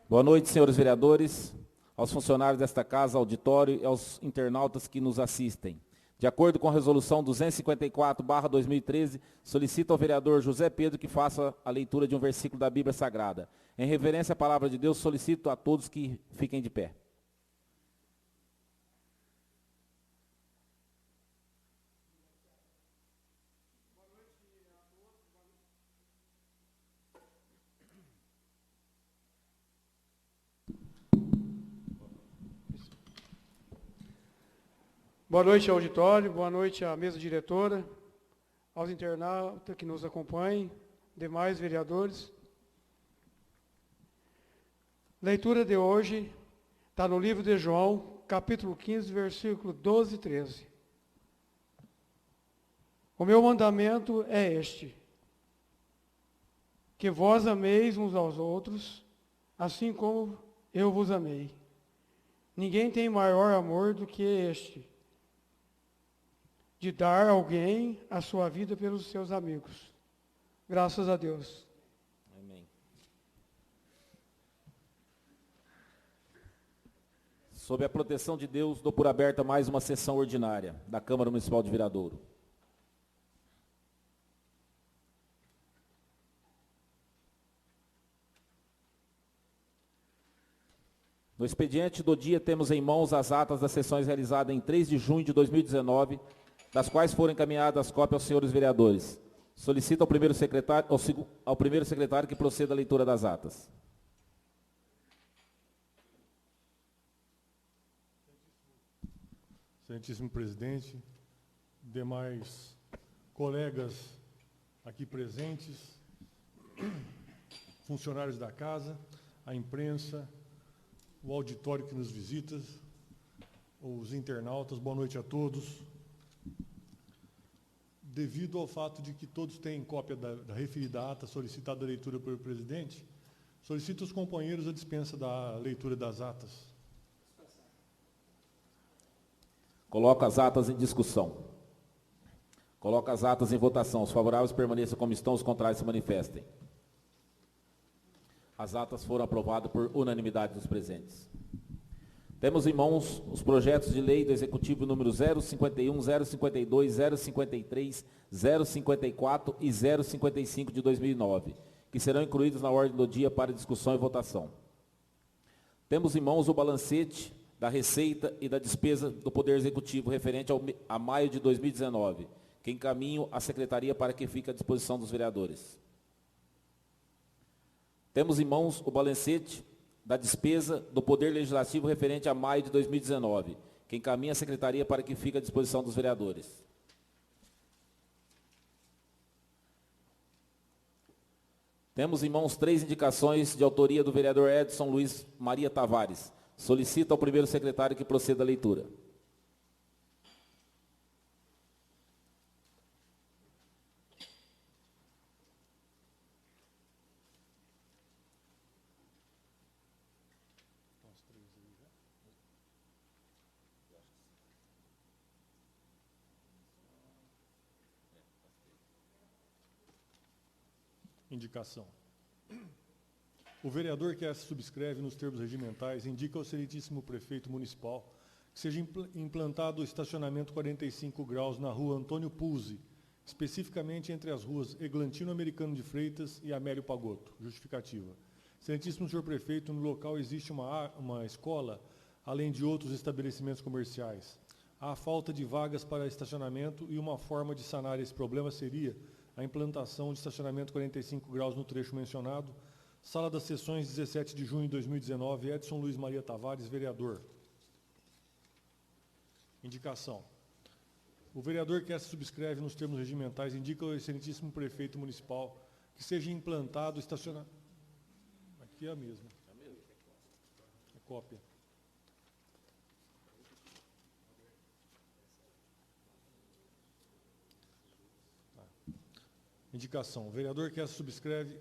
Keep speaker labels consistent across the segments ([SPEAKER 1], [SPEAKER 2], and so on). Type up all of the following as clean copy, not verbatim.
[SPEAKER 1] Boa noite, senhores vereadores, aos funcionários desta casa, auditório e aos internautas que nos assistem. De acordo com a resolução 254/2013, solicito ao vereador José Pedro que faça a leitura de um versículo da Bíblia Sagrada. Em reverência à palavra de Deus, solicito a todos que fiquem de pé.
[SPEAKER 2] Boa noite, auditório, boa noite à mesa diretora, aos internautas que nos acompanhem, demais vereadores. Leitura de hoje está no livro de João, capítulo 15, versículo 12 e 13. O meu mandamento é este, que vós ameis uns aos outros, assim como eu vos amei. Ninguém tem maior amor do que este, de dar a alguém a sua vida pelos seus amigos. Graças a Deus.
[SPEAKER 1] Amém. Sob a proteção de Deus, dou por aberta mais uma sessão ordinária da Câmara Municipal de Viradouro. No expediente do dia, temos em mãos as atas das sessões realizadas em 3 de junho de 2019, das quais foram encaminhadas cópias aos senhores vereadores. Solicito ao primeiro secretário que proceda à leitura das atas.
[SPEAKER 3] Excelentíssimo presidente, demais colegas aqui presentes, funcionários da casa, a imprensa, o auditório que nos visita, os internautas, boa noite a todos. Devido ao fato de que todos têm cópia da referida ata solicitada a leitura pelo presidente, solicito aos companheiros a dispensa da leitura das atas.
[SPEAKER 1] Coloco as atas em discussão. Coloco as atas em votação. Os favoráveis permaneçam como estão, os contrários se manifestem. As atas foram aprovadas por unanimidade dos presentes. Temos em mãos os projetos de lei do Executivo número 051, 052, 053, 054 e 055 de 2009, que serão incluídos na ordem do dia para discussão e votação. Temos em mãos o balancete da receita e da despesa do Poder Executivo referente a maio de 2019, que encaminho à Secretaria para que fique à disposição dos vereadores. Temos em mãos o balancete da despesa do Poder Legislativo referente a maio de 2019, que encaminha à Secretaria para que fique à disposição dos vereadores. Temos em mãos 3 indicações de autoria do vereador Edson Luiz Maria Tavares. Solicito ao primeiro secretário que proceda à leitura.
[SPEAKER 3] Indicação. O vereador que essa subscreve nos termos regimentais indica ao excelentíssimo prefeito municipal que seja implantado o estacionamento 45 graus na rua Antônio Puzzi, especificamente entre as ruas Eglantino Americano de Freitas e Amélio Pagotto. Justificativa. Excelentíssimo senhor prefeito, no local existe uma escola, além de outros estabelecimentos comerciais. Há falta de vagas para estacionamento e uma forma de sanar esse problema seria a implantação de estacionamento 45 graus no trecho mencionado. Sala das Sessões, 17 de junho de 2019, Edson Luiz Maria Tavares, vereador. Indicação. O vereador que essa subscreve nos termos regimentais indica ao excelentíssimo prefeito municipal que seja implantado estacionamento... Aqui é a mesma. É cópia. Indicação. O vereador que essa subscreve,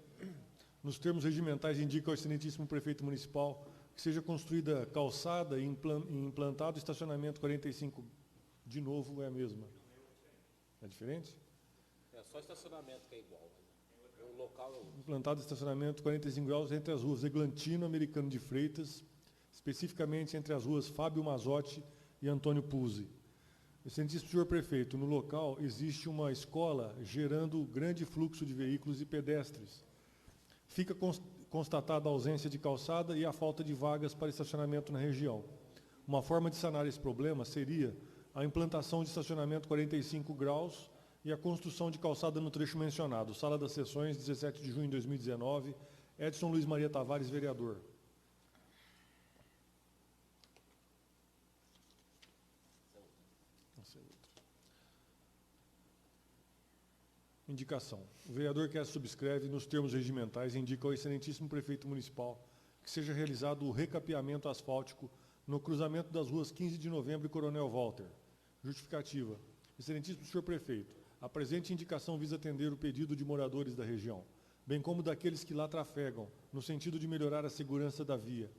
[SPEAKER 3] nos termos regimentais, indica ao excelentíssimo prefeito municipal que seja construída calçada e implantado estacionamento 45. De novo, é a mesma. É diferente?
[SPEAKER 1] É só estacionamento que é igual.
[SPEAKER 3] Implantado estacionamento 45 graus entre as ruas Eglantino, Americano de Freitas, especificamente entre as ruas Fábio Mazotti e Antônio Puzzi. Excelentíssimo senhor prefeito, no local existe uma escola gerando grande fluxo de veículos e pedestres. Fica constatada a ausência de calçada e a falta de vagas para estacionamento na região. Uma forma de sanar esse problema seria a implantação de estacionamento 45 graus e a construção de calçada no trecho mencionado. Sala das Sessões, 17 de junho de 2019, Edson Luiz Maria Tavares, vereador. Indicação. O vereador que a subscreve, nos termos regimentais, indica ao excelentíssimo prefeito municipal que seja realizado o recapeamento asfáltico no cruzamento das ruas 15 de novembro e Coronel Walter. Justificativa. Excelentíssimo senhor prefeito, a presente indicação visa atender o pedido de moradores da região, bem como daqueles que lá trafegam, no sentido de melhorar a segurança da via.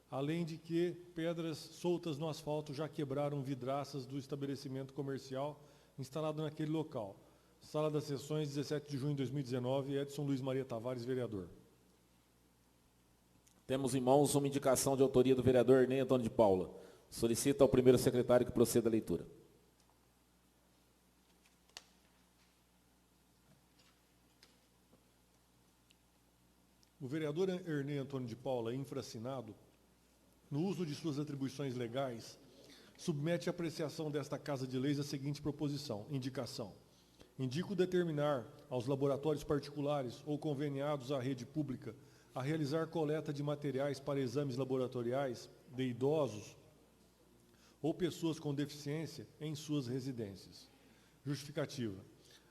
[SPEAKER 3] Além de que pedras soltas no asfalto já quebraram vidraças do estabelecimento comercial instalado naquele local. Sala das Sessões, 17 de junho de 2019, Edson Luiz Maria Tavares, vereador.
[SPEAKER 1] Temos em mãos uma indicação de autoria do vereador Ernei Antônio de Paula. Solicita ao primeiro secretário que proceda a leitura.
[SPEAKER 3] O vereador Ernei Antônio de Paula, infraassinado, no uso de suas atribuições legais, submete à apreciação desta Casa de Leis a seguinte proposição, indicação. Indico determinar aos laboratórios particulares ou conveniados à rede pública a realizar coleta de materiais para exames laboratoriais de idosos ou pessoas com deficiência em suas residências. Justificativa.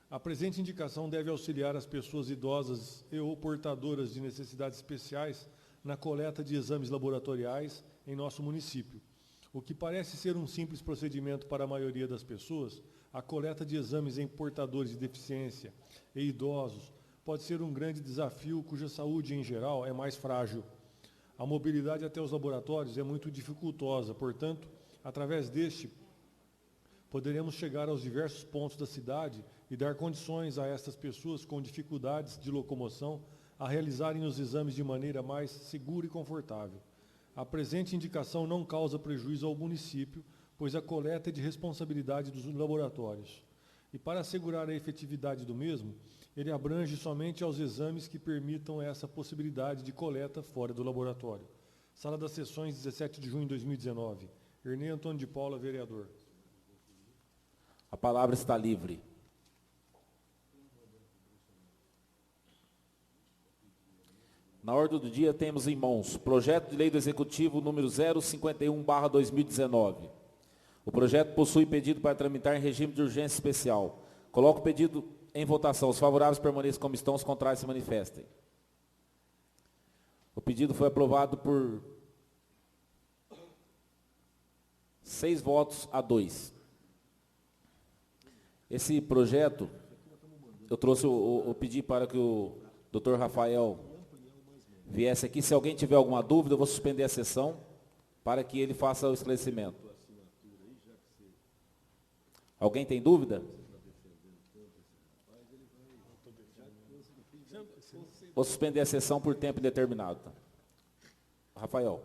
[SPEAKER 3] A presente indicação deve auxiliar as pessoas idosas e ou portadoras de necessidades especiais na coleta de exames laboratoriais em nosso município. O que parece ser um simples procedimento para a maioria das pessoas, a coleta de exames em portadores de deficiência e idosos pode ser um grande desafio cuja saúde, em geral, é mais frágil. A mobilidade até os laboratórios é muito dificultosa, portanto, através deste, poderemos chegar aos diversos pontos da cidade e dar condições a estas pessoas com dificuldades de locomoção a realizarem os exames de maneira mais segura e confortável. A presente indicação não causa prejuízo ao município, pois a coleta é de responsabilidade dos laboratórios. E para assegurar a efetividade do mesmo, ele abrange somente aos exames que permitam essa possibilidade de coleta fora do laboratório. Sala das Sessões, 17 de junho de 2019. Ernei Antônio de Paula, vereador.
[SPEAKER 1] A palavra está livre. Na ordem do dia temos em mãos projeto de lei do Executivo número 051/2019. O projeto possui pedido para tramitar em regime de urgência especial. Coloco o pedido em votação. Os favoráveis permaneçam como estão, os contrários se manifestem. O pedido foi aprovado por 6 votos a 2. Esse projeto, eu trouxe o pedi para que o Dr. Rafael viesse aqui. Se alguém tiver alguma dúvida, eu vou suspender a sessão para que ele faça o esclarecimento. Alguém tem dúvida? Vou suspender a sessão por tempo indeterminado. Rafael.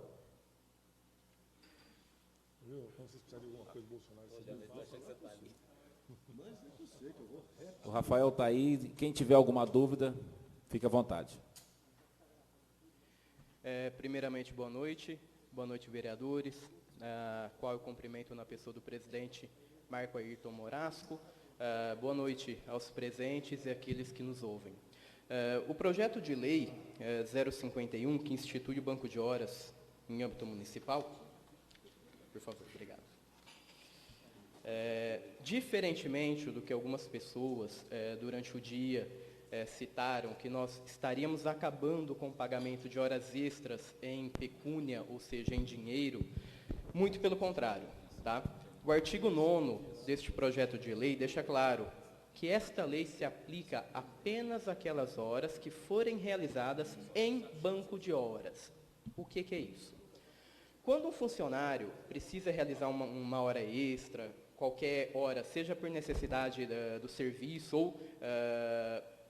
[SPEAKER 1] O Rafael está aí. Quem tiver alguma dúvida, fique à vontade.
[SPEAKER 4] Primeiramente, boa noite, vereadores, qual eu cumprimento na pessoa do presidente Marco Ayrton Morasco. Boa noite aos presentes e àqueles que nos ouvem. O projeto de lei 051, que institui o banco de horas em âmbito municipal, por favor, obrigado. Diferentemente do que algumas pessoas durante o dia citaram, que nós estaríamos acabando com o pagamento de horas extras em pecúnia, ou seja, em dinheiro, muito pelo contrário, tá? O artigo 9º deste projeto de lei deixa claro que esta lei se aplica apenas àquelas horas que forem realizadas em banco de horas. O que é isso? Quando um funcionário precisa realizar uma hora extra, qualquer hora, seja por necessidade do serviço ou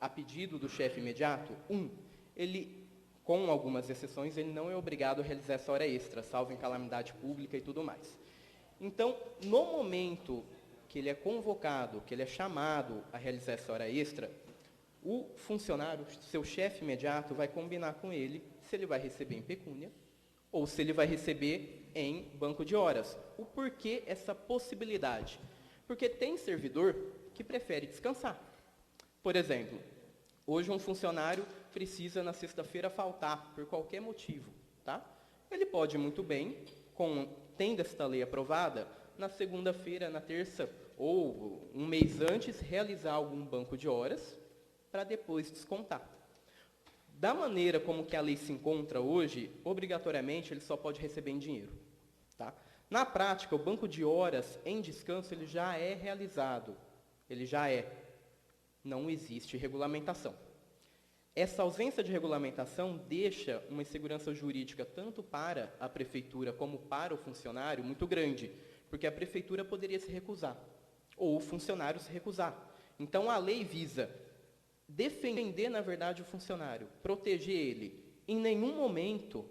[SPEAKER 4] a pedido do chefe imediato, ele, com algumas exceções, ele não é obrigado a realizar essa hora extra, salvo em calamidade pública e tudo mais. Então, no momento que ele é convocado, que ele é chamado a realizar essa hora extra, o funcionário, seu chefe imediato, vai combinar com ele se ele vai receber em pecúnia ou se ele vai receber em banco de horas. O porquê essa possibilidade? Porque tem servidor que prefere descansar. Por exemplo, hoje um funcionário precisa na sexta-feira faltar por qualquer motivo, tá? Ele pode muito bem, tendo esta lei aprovada, na segunda-feira, na terça ou um mês antes, realizar algum banco de horas para depois descontar. Da maneira como que a lei se encontra hoje, obrigatoriamente ele só pode receber em dinheiro, tá? Na prática, o banco de horas em descanso ele já é realizado, ele já é. Não existe regulamentação. Essa ausência de regulamentação deixa uma insegurança jurídica tanto para a prefeitura como para o funcionário muito grande, porque a prefeitura poderia se recusar, ou o funcionário se recusar. Então, a lei visa defender, na verdade, o funcionário, proteger ele. Em nenhum momento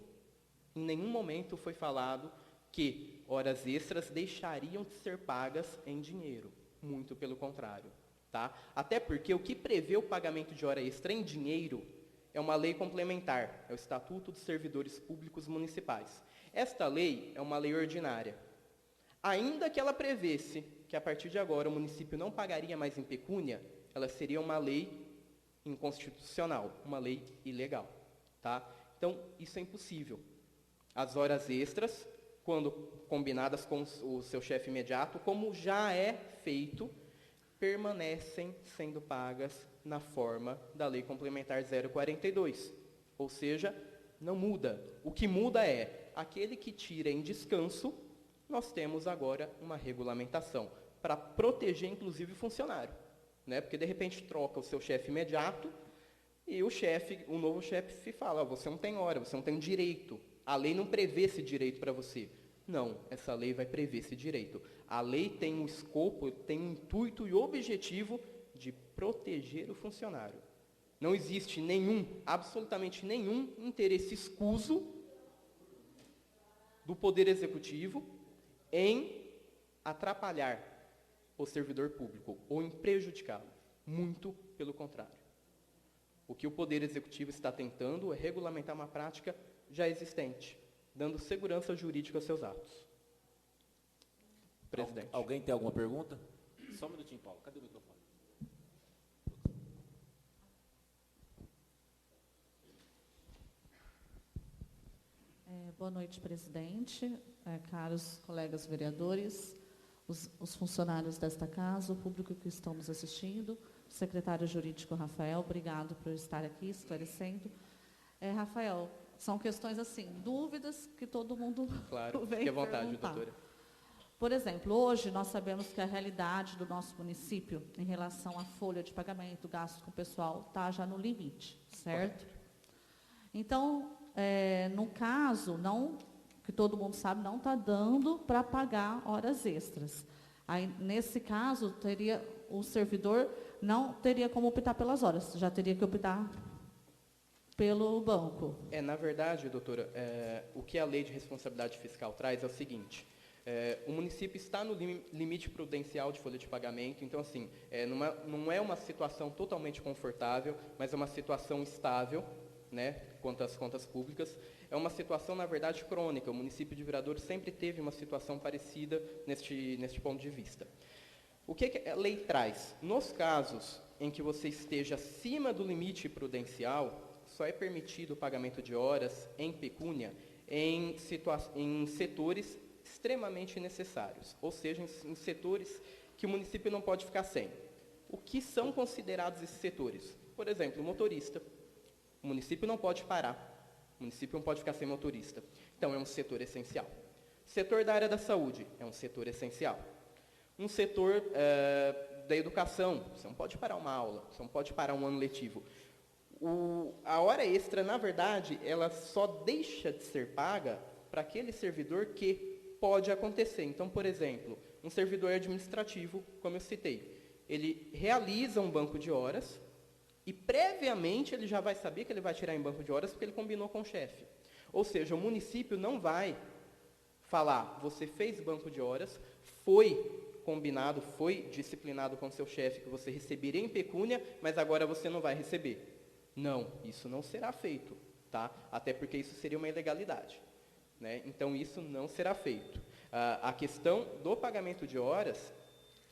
[SPEAKER 4] foi falado que horas extras deixariam de ser pagas em dinheiro. Muito pelo contrário. Tá? Até porque o que prevê o pagamento de hora extra em dinheiro é uma lei complementar, é o Estatuto dos Servidores Públicos Municipais. Esta lei é uma lei ordinária. Ainda que ela prevesse que a partir de agora o município não pagaria mais em pecúnia, ela seria uma lei inconstitucional, uma lei ilegal. Tá? Então, isso é impossível. As horas extras, quando combinadas com o seu chefe imediato, como já é feito, permanecem sendo pagas na forma da Lei Complementar 042. Ou seja, não muda. O que muda é, aquele que tira em descanso, nós temos agora uma regulamentação para proteger, inclusive, o funcionário. Né? Porque, de repente, troca o seu chefe imediato e o novo chefe fala, você não tem hora, você não tem direito. A lei não prevê esse direito para você. Não, essa lei vai prever esse direito. A lei tem um escopo, tem um intuito e objetivo de proteger o funcionário. Não existe absolutamente nenhum interesse escuso do Poder Executivo em atrapalhar o servidor público ou em prejudicá-lo. Muito pelo contrário. O que o Poder Executivo está tentando é regulamentar uma prática já existente, dando segurança jurídica aos seus atos. Presidente.
[SPEAKER 1] Alguém tem alguma pergunta? Só um minutinho, Paulo. Cadê o microfone?
[SPEAKER 5] Boa noite, presidente, caros colegas vereadores, os funcionários desta casa, o público que estão nos assistindo, o secretário jurídico Rafael, obrigado por estar aqui esclarecendo. Rafael, são questões assim, dúvidas que todo mundo
[SPEAKER 4] claro,
[SPEAKER 5] vem
[SPEAKER 4] fique à vontade,
[SPEAKER 5] perguntar.
[SPEAKER 4] doutora.
[SPEAKER 5] Por exemplo, hoje nós sabemos que a realidade do nosso município em relação à folha de pagamento, gastos com o pessoal, está já no limite, certo? Correto. Então, no caso, que todo mundo sabe, não está dando para pagar horas extras. Aí, nesse caso, o servidor não teria como optar pelas horas, já teria que optar pelo banco.
[SPEAKER 4] Na verdade, doutora, o que a lei de responsabilidade fiscal traz é o seguinte, o município está no limite prudencial de folha de pagamento, então, assim, não é uma situação totalmente confortável, mas é uma situação estável, né, quanto às contas públicas. É uma situação, na verdade, crônica. O município de Viradouro sempre teve uma situação parecida neste ponto de vista. O que a lei traz? Nos casos em que você esteja acima do limite prudencial, só é permitido o pagamento de horas em pecúnia em setores extremamente necessários, ou seja, em setores que o município não pode ficar sem. O que são considerados esses setores? Por exemplo, o motorista. O município não pode parar. O município não pode ficar sem motorista. Então, é um setor essencial. Setor da área da saúde é um setor essencial. Um setor da educação, você não pode parar uma aula, você não pode parar um ano letivo. A hora extra, na verdade, ela só deixa de ser paga para aquele servidor que pode acontecer. Então, por exemplo, um servidor administrativo, como eu citei, ele realiza um banco de horas, E previamente ele já vai saber que ele vai tirar em banco de horas porque ele combinou com o chefe. Ou seja, o município não vai falar, você fez banco de horas, foi combinado, foi disciplinado com seu chefe que você receberia em pecúnia, mas agora você não vai receber. Não, isso não será feito, tá? Até porque isso seria uma ilegalidade, né? Então isso não será feito. A questão do pagamento de horas,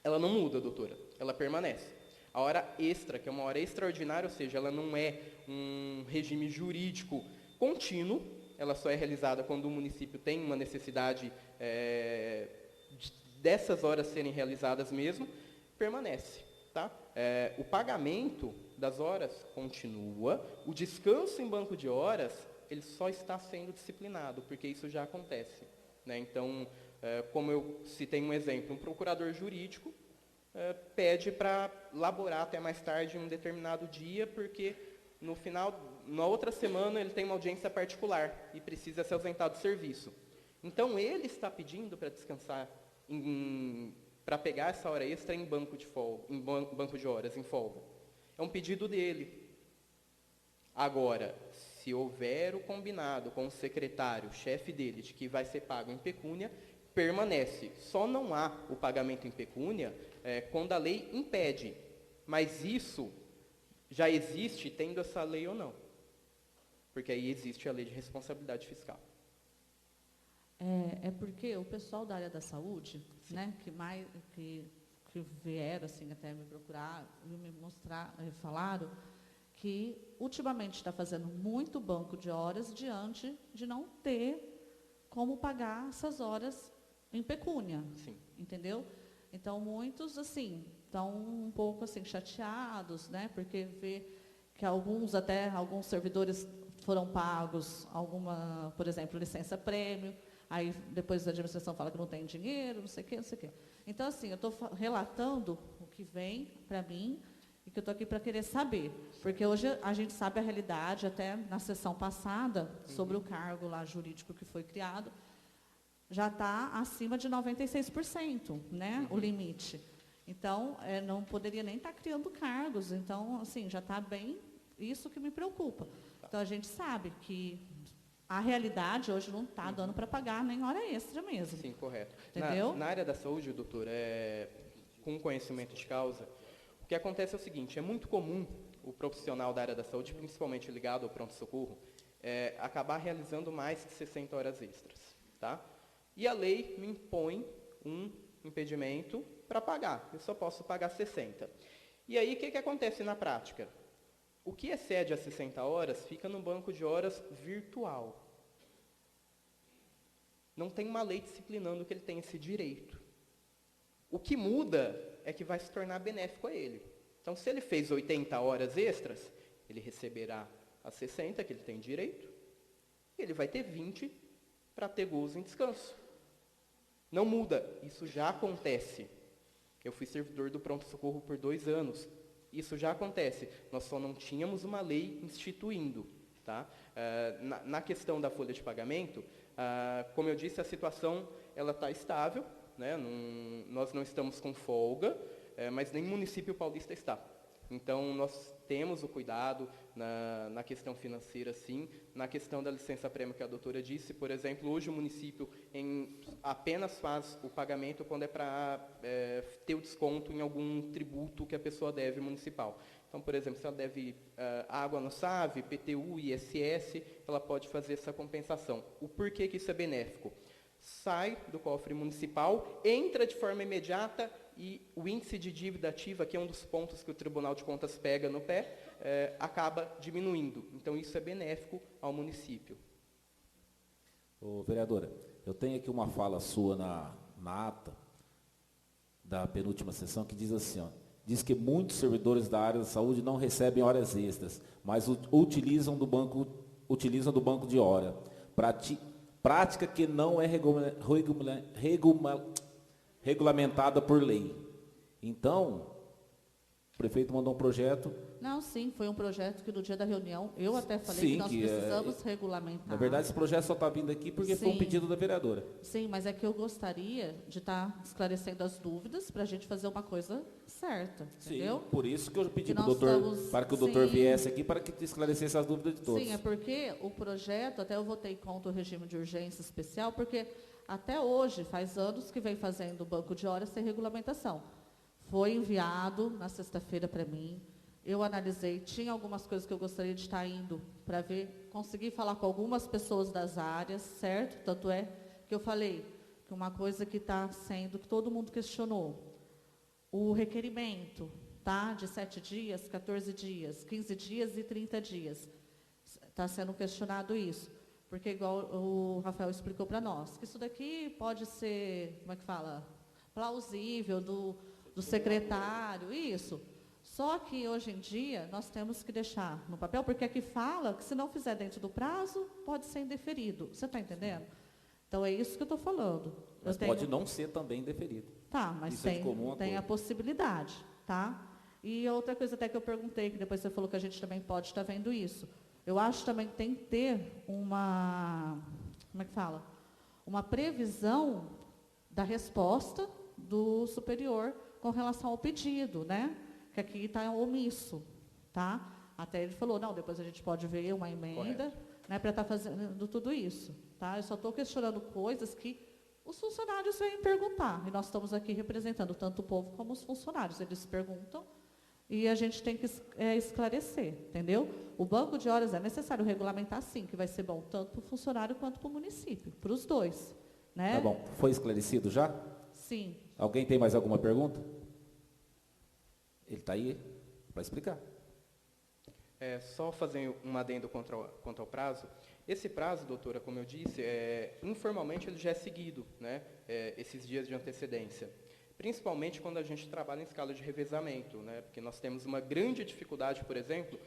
[SPEAKER 4] ela não muda, doutora, ela permanece. A hora extra, que é uma hora extraordinária, ou seja, ela não é um regime jurídico contínuo, ela só é realizada quando o município tem uma necessidade dessas horas serem realizadas mesmo, permanece. Tá? O pagamento das horas continua, o descanso em banco de horas, ele só está sendo disciplinado, porque isso já acontece. Né? Então, como eu citei um exemplo, um procurador jurídico pede para laborar até mais tarde em um determinado dia, porque no final, na outra semana, ele tem uma audiência particular e precisa se ausentar do serviço. Então, ele está pedindo para descansar, para pegar essa hora extra em banco de horas, em folga. É um pedido dele. Agora, se houver o combinado com o secretário, chefe dele, de que vai ser pago em pecúnia, permanece. Só não há o pagamento em pecúnia quando a lei impede. Mas isso já existe tendo essa lei ou não. Porque aí existe a lei de responsabilidade fiscal.
[SPEAKER 5] É porque o pessoal da área da saúde, né, que vieram assim, até me procurar e me mostrar, falaram que ultimamente está fazendo muito banco de horas diante de não ter como pagar essas horas em pecúnia.
[SPEAKER 4] Sim.
[SPEAKER 5] Entendeu? Então, muitos, assim, estão um pouco assim, chateados, né, porque vê que alguns servidores foram pagos por exemplo, licença-prêmio, aí depois a administração fala que não tem dinheiro, não sei o quê, não sei o quê. Então, assim, eu estou relatando o que vem para mim e que eu estou aqui para querer saber. Porque hoje a gente sabe a realidade, até na sessão passada, sobre o cargo lá jurídico que foi criado, já está acima de 96%, né, o limite. Então, não poderia nem estar criando cargos. Então, assim, já está bem isso que me preocupa. Então, a gente sabe que a realidade hoje não está dando para pagar nem hora extra mesmo.
[SPEAKER 4] Sim, correto.
[SPEAKER 5] Entendeu?
[SPEAKER 4] Na área da saúde, doutor, com conhecimento de causa, o que acontece é o seguinte, é muito comum o profissional da área da saúde, principalmente ligado ao pronto-socorro, acabar realizando mais de 60 horas extras. Tá? E a lei me impõe um impedimento para pagar. Eu só posso pagar 60. E aí, o que acontece na prática? O que excede as 60 horas fica no banco de horas virtual. Não tem uma lei disciplinando que ele tem esse direito. O que muda é que vai se tornar benéfico a ele. Então, se ele fez 80 horas extras, ele receberá as 60 que ele tem direito, e ele vai ter 20 para ter gozo em descanso. Não muda, isso já acontece. Eu fui servidor do pronto-socorro por 2 anos. Isso já acontece. Nós só não tínhamos uma lei instituindo. Tá? Na questão da folha de pagamento, como eu disse, a situação está estável. Né? Nós não estamos com folga, mas nem o município paulista está. Então, nós temos o cuidado na questão financeira, sim. Na questão da licença-prêmio que a doutora disse, por exemplo, hoje o município apenas faz o pagamento quando é para ter o desconto em algum tributo que a pessoa deve municipal. Então, por exemplo, se ela deve água no SAV, IPTU, ISS, ela pode fazer essa compensação. O porquê que isso é benéfico? Sai do cofre municipal, entra de forma imediata e o índice de dívida ativa, que é um dos pontos que o Tribunal de Contas pega no pé, acaba diminuindo. Então, isso é benéfico ao município.
[SPEAKER 1] Ô, vereadora, eu tenho aqui uma fala sua na ata da penúltima sessão que diz assim, ó, diz que muitos servidores da área da saúde não recebem horas extras, mas utilizam do banco de hora. Prática que não é regulamentada por lei. Então, prefeito mandou um projeto.
[SPEAKER 5] Não, sim, foi um projeto que no dia da reunião, eu até falei
[SPEAKER 1] Sim,
[SPEAKER 5] que nós precisamos regulamentar.
[SPEAKER 1] Na verdade, esse projeto só está vindo aqui porque foi um
[SPEAKER 5] Sim.
[SPEAKER 1] pedido da vereadora.
[SPEAKER 5] Sim, mas é que eu gostaria de estar esclarecendo as dúvidas para a gente fazer uma coisa certa, entendeu?
[SPEAKER 1] Sim, por isso que eu pedi
[SPEAKER 5] Que
[SPEAKER 1] para o
[SPEAKER 5] nós
[SPEAKER 1] doutor,
[SPEAKER 5] estamos-
[SPEAKER 1] para que o doutor
[SPEAKER 5] sim.
[SPEAKER 1] viesse aqui para que esclarecesse as dúvidas de todos.
[SPEAKER 5] Sim, é porque o projeto, até eu votei contra o regime de urgência especial, porque até hoje, faz anos que vem fazendo o banco de horas sem regulamentação. Foi enviado na sexta-feira para mim, eu analisei, tinha algumas coisas que eu gostaria de estar indo para ver, consegui falar com algumas pessoas das áreas, certo? Tanto é que eu falei que uma coisa que está sendo, que todo mundo questionou, o requerimento, tá? De 7 dias, 14 dias, 15 dias e 30 dias. Está sendo questionado isso. Porque, igual o Rafael explicou para nós, que isso daqui pode ser, como é que fala? Plausível do secretário, isso. Só que, hoje em dia, nós temos que deixar no papel, porque aqui fala que, se não fizer dentro do prazo, pode ser indeferido. Você está entendendo? Então, é isso que eu estou falando.
[SPEAKER 1] Mas pode não ser também indeferido.
[SPEAKER 5] Tá, mas
[SPEAKER 1] Isso é de
[SPEAKER 5] tem,
[SPEAKER 1] comum
[SPEAKER 5] tem a
[SPEAKER 1] acordo.
[SPEAKER 5] possibilidade, tá? E outra coisa até que eu perguntei, que depois você falou que a gente também pode estar vendo isso. Eu acho também que tem que ter uma, como é que fala? Uma previsão da resposta do superior com relação ao pedido, né? Que aqui está omisso, tá? Até ele falou, não, depois a gente pode ver uma emenda, né, para estar fazendo tudo isso, tá? Eu só estou questionando coisas que os funcionários vêm perguntar, e nós estamos aqui representando tanto o povo como os funcionários. Eles perguntam e a gente tem que esclarecer, entendeu? O banco de horas é necessário regulamentar, sim, que vai ser bom tanto para o funcionário quanto para o município, para os dois, né?
[SPEAKER 1] Tá bom. Foi esclarecido já?
[SPEAKER 5] Sim.
[SPEAKER 1] Alguém tem mais alguma pergunta? Ele está aí para explicar.
[SPEAKER 4] Só fazer um adendo quanto ao prazo. Esse prazo, doutora, como eu disse, informalmente ele já é seguido, né? Esses dias de antecedência. Principalmente quando a gente trabalha em escala de revezamento, né? Porque nós temos uma grande dificuldade, por exemplo,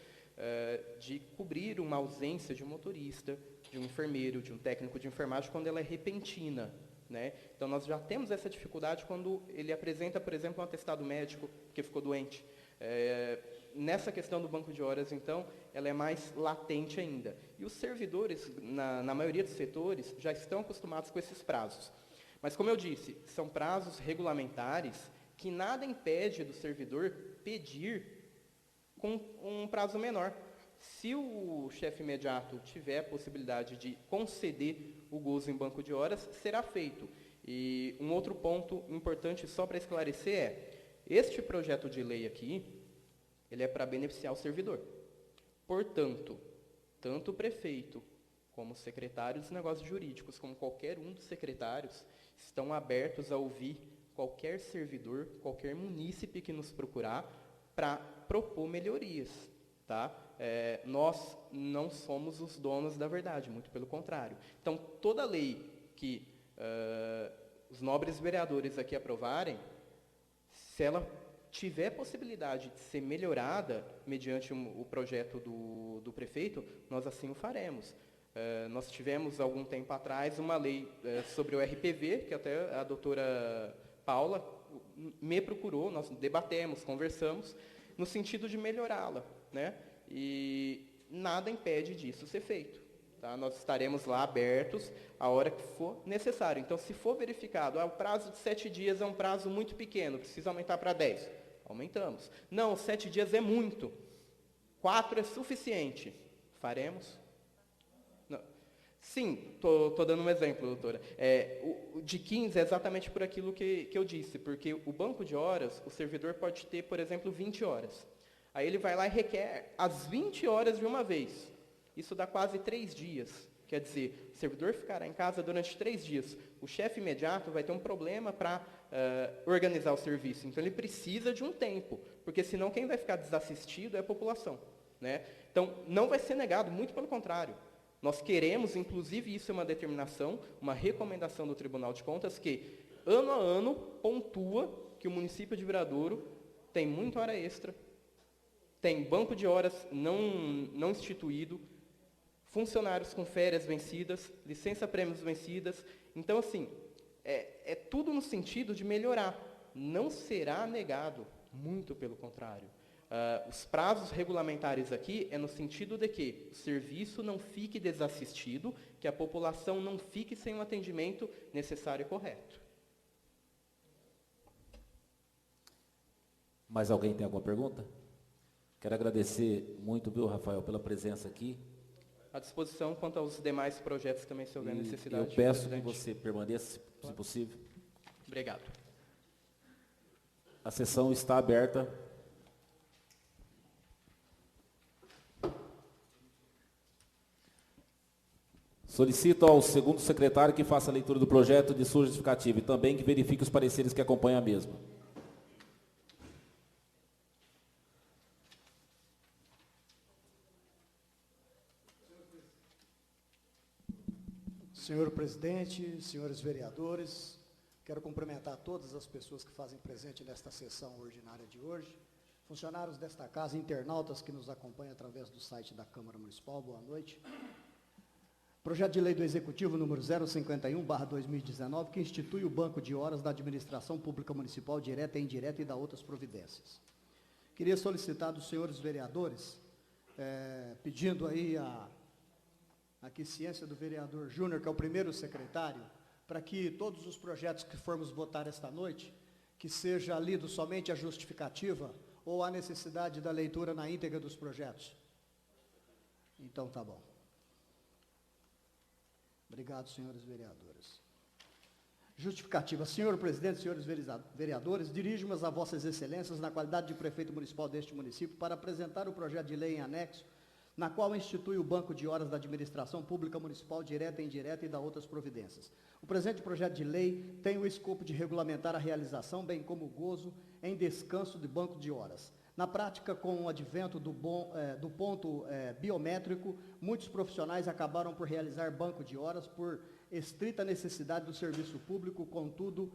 [SPEAKER 4] de cobrir uma ausência de um motorista, de um enfermeiro, de um técnico de enfermagem, quando ela é repentina, né? Então, nós já temos essa dificuldade quando ele apresenta, por exemplo, um atestado médico que ficou doente. Nessa questão do banco de horas, então, ela é mais latente ainda. E os servidores, na maioria dos setores, já estão acostumados com esses prazos. Mas, como eu disse, são prazos regulamentares que nada impede do servidor pedir com um prazo menor. Se o chefe imediato tiver a possibilidade de conceder o gozo em banco de horas, será feito. E um outro ponto importante, só para esclarecer, este projeto de lei aqui, ele é para beneficiar o servidor. Portanto, tanto o prefeito, como os secretários dos negócios jurídicos, como qualquer um dos secretários, estão abertos a ouvir qualquer servidor, qualquer munícipe que nos procurar, para propor melhorias. Tá? Nós não somos os donos da verdade, muito pelo contrário. Então, toda lei que os nobres vereadores aqui aprovarem, se ela tiver possibilidade de ser melhorada mediante o projeto do prefeito, nós assim o faremos. Nós tivemos, algum tempo atrás, uma lei sobre o RPV, que até a doutora Paula me procurou, nós debatemos, conversamos, no sentido de melhorá-la, né? E nada impede disso ser feito. Tá? Nós estaremos lá abertos a hora que for necessário. Então, se for verificado, o prazo de 7 dias é um prazo muito pequeno, precisa aumentar para 10, aumentamos. Não, 7 dias é muito, 4 é suficiente, faremos. Não. Sim, estou dando um exemplo, doutora. O de 15 é exatamente por aquilo que eu disse, porque o banco de horas, o servidor pode ter, por exemplo, 20 horas. Aí ele vai lá e requer as 20 horas de uma vez. Isso dá quase 3 dias. Quer dizer, o servidor ficará em casa durante 3 dias. O chefe imediato vai ter um problema para organizar o serviço. Então, ele precisa de um tempo, porque senão quem vai ficar desassistido é a população, né? Então, não vai ser negado, muito pelo contrário. Nós queremos, inclusive, isso é uma determinação, uma recomendação do Tribunal de Contas, que, ano a ano, pontua que o município de Viradouro tem muita hora extra, tem banco de horas não instituído, funcionários com férias vencidas, licença-prêmios vencidas. Então, assim, tudo no sentido de melhorar. Não será negado, muito pelo contrário. Os prazos regulamentares aqui é no sentido de que o serviço não fique desassistido, que a população não fique sem o atendimento necessário e correto.
[SPEAKER 1] Mais alguém tem alguma pergunta? Quero agradecer muito, viu, Rafael, pela presença aqui.
[SPEAKER 4] À disposição quanto aos demais projetos que também se houver necessidade.
[SPEAKER 1] Eu peço que
[SPEAKER 4] presidente.
[SPEAKER 1] você permaneça, se possível.
[SPEAKER 4] Obrigado.
[SPEAKER 1] A sessão está aberta. Solicito ao segundo secretário que faça a leitura do projeto de sua justificativa e também que verifique os pareceres que acompanham a mesma.
[SPEAKER 6] Senhor presidente, senhores vereadores, quero cumprimentar todas as pessoas que fazem presente nesta sessão ordinária de hoje, funcionários desta casa, internautas que nos acompanham através do site da Câmara Municipal, boa noite. Projeto de lei do Executivo número 051/2019, que institui o Banco de Horas da Administração Pública Municipal direta e indireta e da outras providências. Queria solicitar dos senhores vereadores, pedindo aí a aquiescência do vereador Júnior, que é o primeiro secretário, para que todos os projetos que formos votar esta noite, que seja lido somente a justificativa ou a necessidade da leitura na íntegra dos projetos. Então, tá bom. Obrigado, senhores vereadores. Justificativa. Senhor presidente, senhores vereadores, dirijo-me a vossas excelências na qualidade de prefeito municipal deste município para apresentar o projeto de lei em anexo, na qual institui o Banco de Horas da Administração Pública Municipal direta e indireta e da outras providências. O presente projeto de lei tem o escopo de regulamentar a realização, bem como o gozo em descanso de banco de horas. Na prática, com o advento do ponto biométrico, muitos profissionais acabaram por realizar banco de horas por estrita necessidade do serviço público, contudo,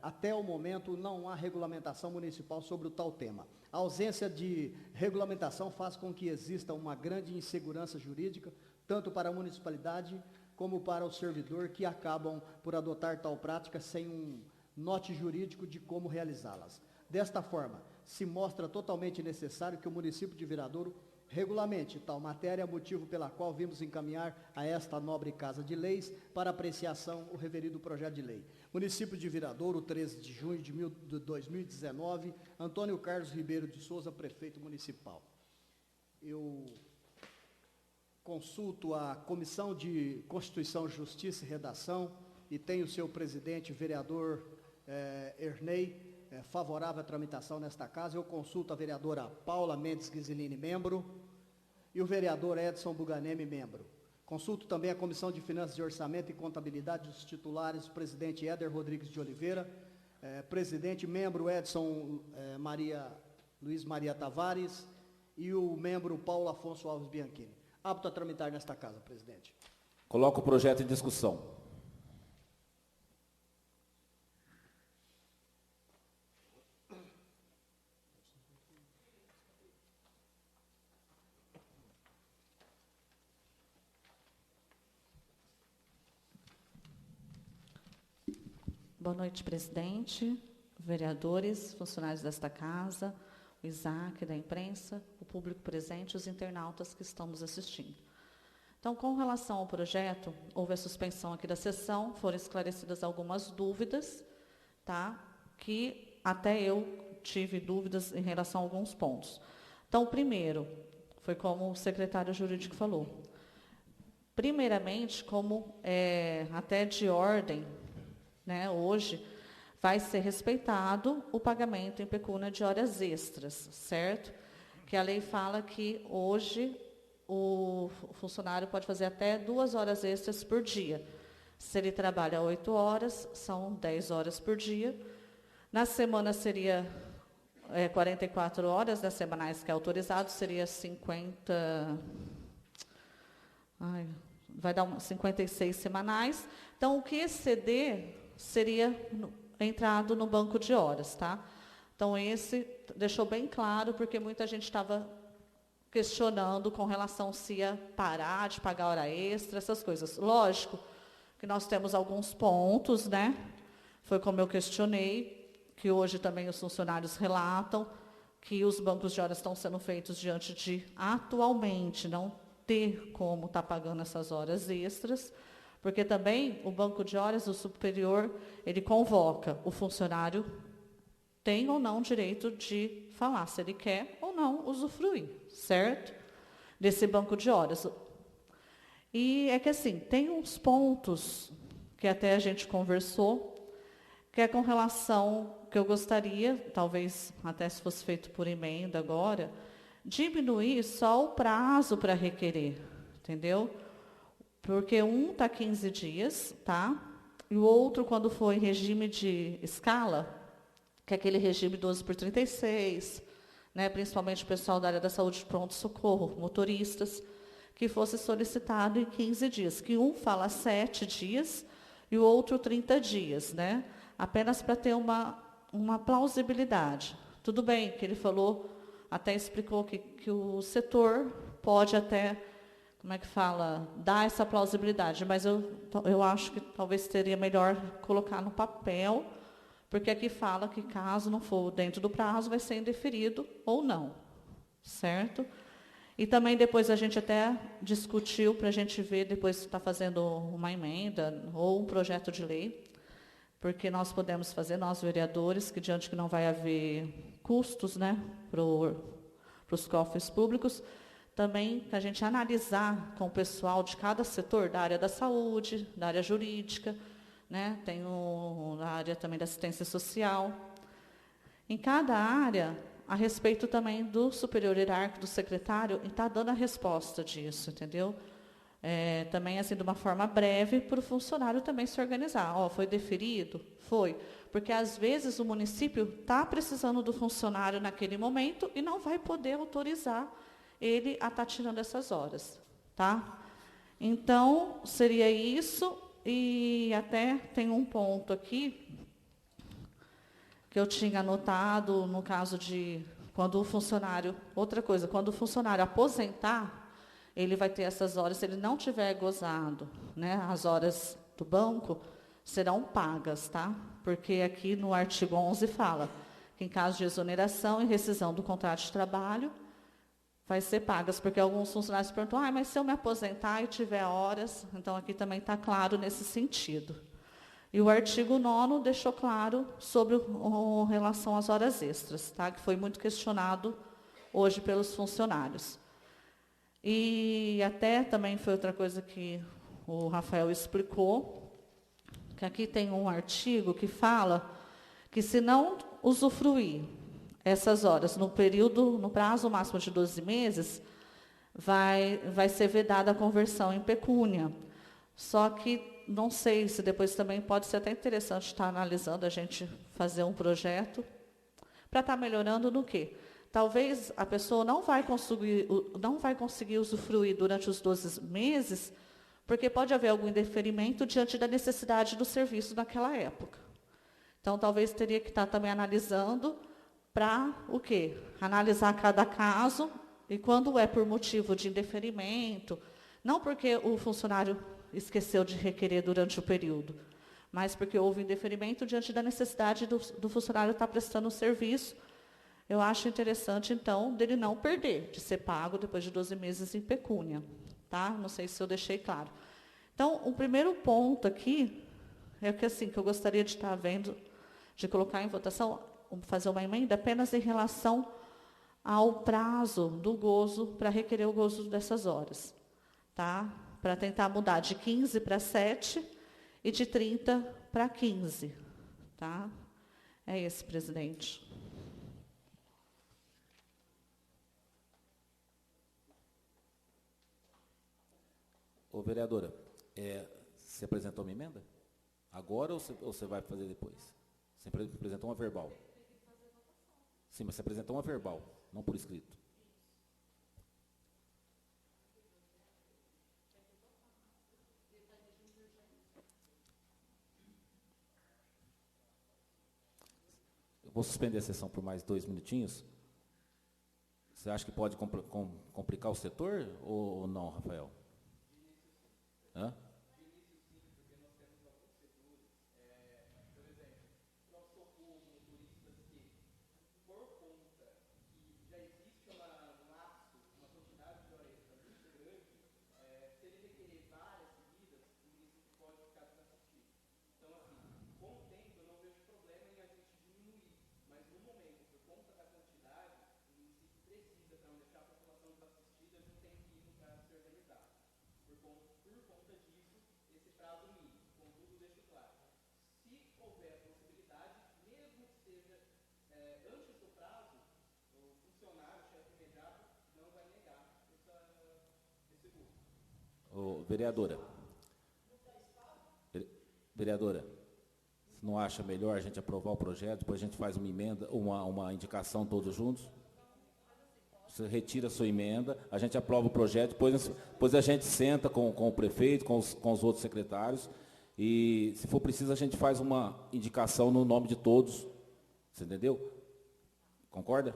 [SPEAKER 6] até o momento não há regulamentação municipal sobre o tal tema. A ausência de regulamentação faz com que exista uma grande insegurança jurídica, tanto para a municipalidade como para o servidor, que acabam por adotar tal prática sem um norte jurídico de como realizá-las. Desta forma, se mostra totalmente necessário que o município de Viradouro regulamente tal matéria, motivo pela qual vimos encaminhar a esta nobre Casa de Leis para apreciação o referido projeto de lei. Município de Viradouro, 13 de junho de 2019, Antônio Carlos Ribeiro de Souza, prefeito municipal. Eu consulto a Comissão de Constituição, Justiça e Redação e tenho o seu presidente, vereador Ernei, favorável à tramitação nesta casa. Eu consulto a vereadora Paula Mendes Ghiseline, membro, e o vereador Edson Buganemi, membro. Consulto também a Comissão de Finanças e Orçamento e Contabilidade dos titulares, presidente Éder Rodrigues de Oliveira, presidente, membro Edson Luiz Maria Tavares e o membro Paulo Afonso Alves Bianchini. Apto a tramitar nesta casa, presidente.
[SPEAKER 1] Coloco o projeto em discussão.
[SPEAKER 5] Boa noite, presidente, vereadores, funcionários desta casa, o Isaac, da imprensa, o público presente e os internautas que estamos assistindo. Então, com relação ao projeto, houve a suspensão aqui da sessão, foram esclarecidas algumas dúvidas, tá? Que até eu tive dúvidas em relação a alguns pontos. Então, primeiro, foi como o secretário jurídico falou. Primeiramente, como até de ordem, né, hoje, vai ser respeitado o pagamento em pecúnia de horas extras, certo? Que a lei fala que hoje o funcionário pode fazer até 2 horas extras por dia. Se ele trabalha 8 horas, são 10 horas por dia. Na semana seria 44 horas, das semanais que é autorizado, seria 50... vai dar 56 semanais. Então, o que exceder seria entrado no banco de horas, tá? Então, esse deixou bem claro, porque muita gente estava questionando com relação se ia parar de pagar hora extra, essas coisas. Lógico que nós temos alguns pontos, né? Foi como eu questionei, que hoje também os funcionários relatam, que os bancos de horas estão sendo feitos diante de, atualmente, não ter como estar pagando essas horas extras, porque também o banco de horas, o superior, ele convoca o funcionário, tem ou não direito de falar se ele quer ou não usufruir, certo? Desse banco de horas. E é que assim, tem uns pontos que até a gente conversou, que é com relação, que eu gostaria, talvez até se fosse feito por emenda agora, diminuir só o prazo para requerer, entendeu? Porque um está 15 dias, tá? E o outro, quando for em regime de escala, que é aquele regime 12/36, né, principalmente o pessoal da área da saúde de pronto-socorro, motoristas, que fosse solicitado em 15 dias, que um fala 7 dias e o outro 30 dias, né? Apenas para ter uma plausibilidade. Tudo bem que ele falou, até explicou que o setor pode até, como é que fala, dar essa plausibilidade, mas eu acho que talvez seria melhor colocar no papel, porque aqui fala que caso não for dentro do prazo, vai ser indeferido ou não, certo? E também depois a gente até discutiu, para a gente ver, depois está fazendo uma emenda ou um projeto de lei, porque nós podemos fazer, nós vereadores, que diante que não vai haver custos, né, para os cofres públicos, também a gente analisar com o pessoal de cada setor, da área da saúde, da área jurídica, né, tem a área também da assistência social. Em cada área, a respeito também do superior hierárquico, do secretário, e está dando a resposta disso, entendeu? Também, assim, de uma forma breve, para o funcionário também se organizar. Foi deferido? Foi. Porque, às vezes, o município está precisando do funcionário naquele momento e não vai poder autorizar ele a estar tirando essas horas, tá? Então, seria isso, e até tem um ponto aqui que eu tinha anotado no caso de quando o funcionário, outra coisa, quando o funcionário aposentar, ele vai ter essas horas, se ele não tiver gozado, né, as horas do banco, serão pagas, tá? Porque aqui no artigo 11 fala que em caso de exoneração e rescisão do contrato de trabalho, vai ser pagas, porque alguns funcionários perguntam, mas se eu me aposentar e tiver horas, então aqui também está claro nesse sentido. E o artigo 9º deixou claro sobre relação às horas extras, tá? Que foi muito questionado hoje pelos funcionários. E até também foi outra coisa que o Rafael explicou, que aqui tem um artigo que fala que se não usufruir essas horas no prazo máximo de 12 meses, vai ser vedada a conversão em pecúnia. Só que não sei se depois também pode ser até interessante estar analisando, a gente fazer um projeto para estar melhorando no quê? Talvez a pessoa não vai conseguir usufruir durante os 12 meses, porque pode haver algum indeferimento diante da necessidade do serviço naquela época. Então, talvez teria que estar também analisando para o quê? Analisar cada caso, e quando é por motivo de indeferimento, não porque o funcionário esqueceu de requerer durante o período, mas porque houve indeferimento diante da necessidade do funcionário estar prestando o serviço. Eu acho interessante, então, dele não perder, de ser pago depois de 12 meses em pecúnia. Tá? Não sei se eu deixei claro. Então, o primeiro ponto aqui é que, assim, que eu gostaria de estar vendo, de colocar em votação, fazer uma emenda apenas em relação ao prazo do gozo, para requerer o gozo dessas horas. Tá? Para tentar mudar de 15 para 7 e de 30 para 15. Tá? É esse, presidente.
[SPEAKER 1] Ô, vereadora, você apresentou uma emenda? Agora ou você vai fazer depois? Você apresentou uma verbal? Sim, mas você apresentou uma verbal, não por escrito. Eu vou suspender a sessão por mais 2 minutinhos. Você acha que pode complicar o setor ou não, Rafael? Hã?
[SPEAKER 4] Por exemplo, pronto-socorro, motoristas que, por conta que momento, por conta da quantidade, o município precisa, para não deixar a população desassistida, de um tempinho para se organizar. Por conta disso, esse prazo mínimo. Contudo, deixo claro, se houver possibilidade, mesmo que seja antes do prazo, o funcionário, o chefe imediato, não vai negar esse lucro.
[SPEAKER 1] Vereadora. Vereadora, você não acha melhor a gente aprovar o projeto, depois a gente faz uma emenda, uma indicação todos juntos? Você retira a sua emenda, a gente aprova o projeto, depois a gente senta com o prefeito, com os outros secretários, e se for preciso a gente faz uma indicação no nome de todos. Você entendeu? Concorda?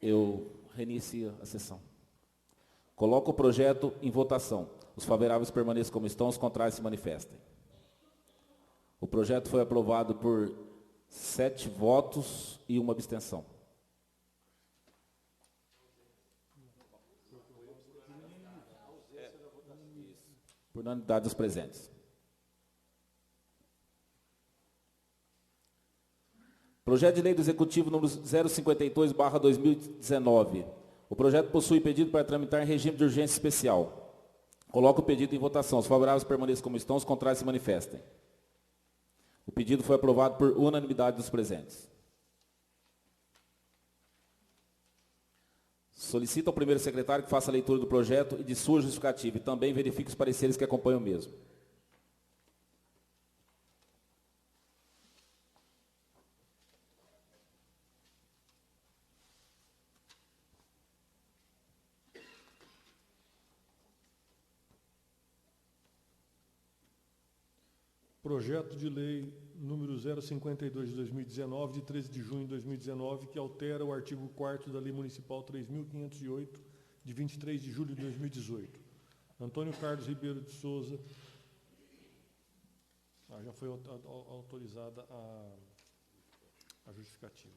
[SPEAKER 1] Eu reinicio a sessão. Coloco o projeto em votação. Os favoráveis permaneçam como estão, os contrários se manifestem. O projeto foi aprovado por 7 votos e 1 abstenção. Por unanimidade dos presentes. Projeto de Lei do Executivo número 052/2019. O projeto possui pedido para tramitar em regime de urgência especial. Coloco o pedido em votação. Os favoráveis permaneçam como estão, os contrários se manifestem. O pedido foi aprovado por unanimidade dos presentes. Solicito ao primeiro secretário que faça a leitura do projeto e de sua justificativa e também verifique os pareceres que acompanham o mesmo.
[SPEAKER 3] Projeto de Lei número 052 de 2019, de 13 de junho de 2019, que altera o artigo 4º da Lei Municipal 3.508, de 23 de julho de 2018. Antônio Carlos Ribeiro de Souza. Já foi autorizada a justificativa.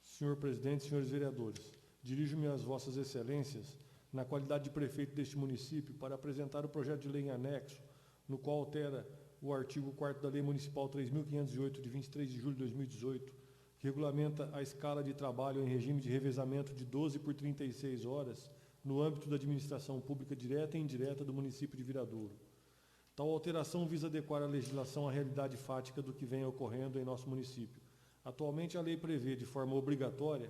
[SPEAKER 3] Senhor presidente, senhores vereadores, dirijo-me às vossas excelências, na qualidade de prefeito deste município, para apresentar o projeto de lei em anexo, no qual altera o artigo 4º da Lei Municipal 3.508, de 23 de julho de 2018, que regulamenta a escala de trabalho em regime de revezamento de 12 por 36 horas no âmbito da administração pública direta e indireta do município de Viradouro. Tal alteração visa adequar a legislação à realidade fática do que vem ocorrendo em nosso município. Atualmente, a lei prevê de forma obrigatória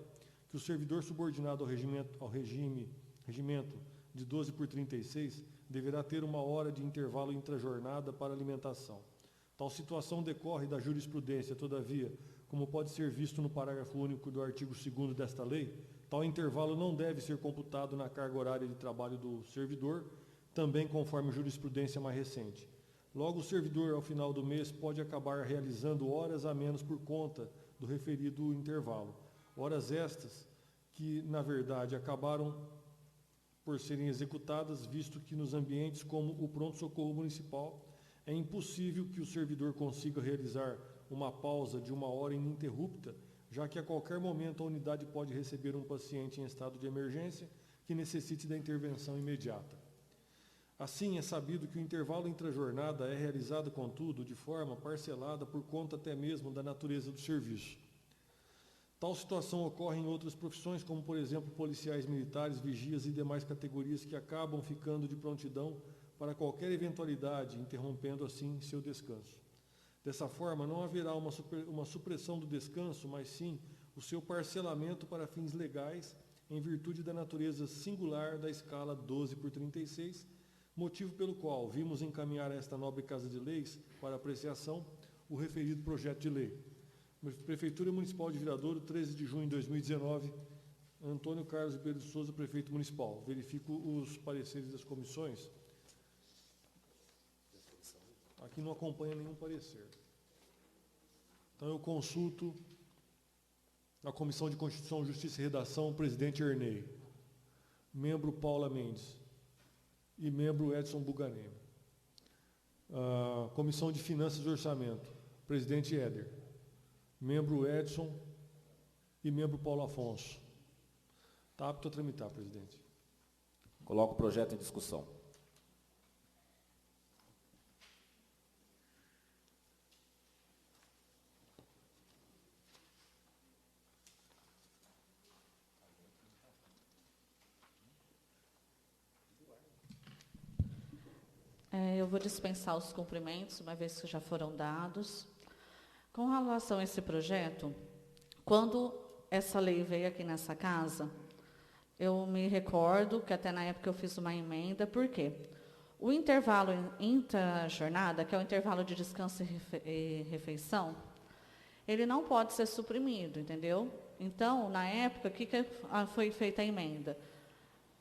[SPEAKER 3] que o servidor subordinado ao regimento de 12 por 36 deverá ter 1 hora de intervalo intrajornada para alimentação. Tal situação decorre da jurisprudência, todavia, como pode ser visto no parágrafo único do artigo 2º desta lei, tal intervalo não deve ser computado na carga horária de trabalho do servidor, também conforme jurisprudência mais recente. Logo, o servidor, ao final do mês, pode acabar realizando horas a menos por conta do referido intervalo. Horas estas que, na verdade, acabaram por serem executadas, visto que nos ambientes como o pronto-socorro municipal é impossível que o servidor consiga realizar uma pausa de 1 hora ininterrupta, já que a qualquer momento a unidade pode receber um paciente em estado de emergência que necessite da intervenção imediata. Assim, é sabido que o intervalo intrajornada é realizado, contudo, de forma parcelada por conta até mesmo da natureza do serviço. Tal situação ocorre em outras profissões, como, por exemplo, policiais militares, vigias e demais categorias que acabam ficando de prontidão para qualquer eventualidade, interrompendo assim seu descanso. Dessa forma, não haverá uma supressão do descanso, mas sim o seu parcelamento para fins legais, em virtude da natureza singular da escala 12 por 36, motivo pelo qual vimos encaminhar a esta nobre Casa de Leis para apreciação o referido projeto de lei. Prefeitura Municipal de Viradouro, 13 de junho de 2019, Antônio Carlos Ribeiro de Souza, prefeito municipal. Verifico os pareceres das comissões. Aqui não acompanha nenhum parecer. Então eu consulto a Comissão de Constituição, Justiça e Redação, presidente Ernei, membro Paula Mendes e membro Edson Buganemi. Comissão de Finanças e Orçamento, Presidente Éder. Membro Edson e membro Paulo Afonso. Está apto a tramitar, presidente.
[SPEAKER 1] Coloco o projeto em discussão.
[SPEAKER 5] Eu vou dispensar os cumprimentos, uma vez que já foram dados. Com relação a esse projeto, quando essa lei veio aqui nessa casa, eu me recordo que até na época eu fiz uma emenda, por quê? O intervalo intra-jornada, que é o intervalo de descanso e refeição, ele não pode ser suprimido, entendeu? Então, na época, o que foi feita a emenda?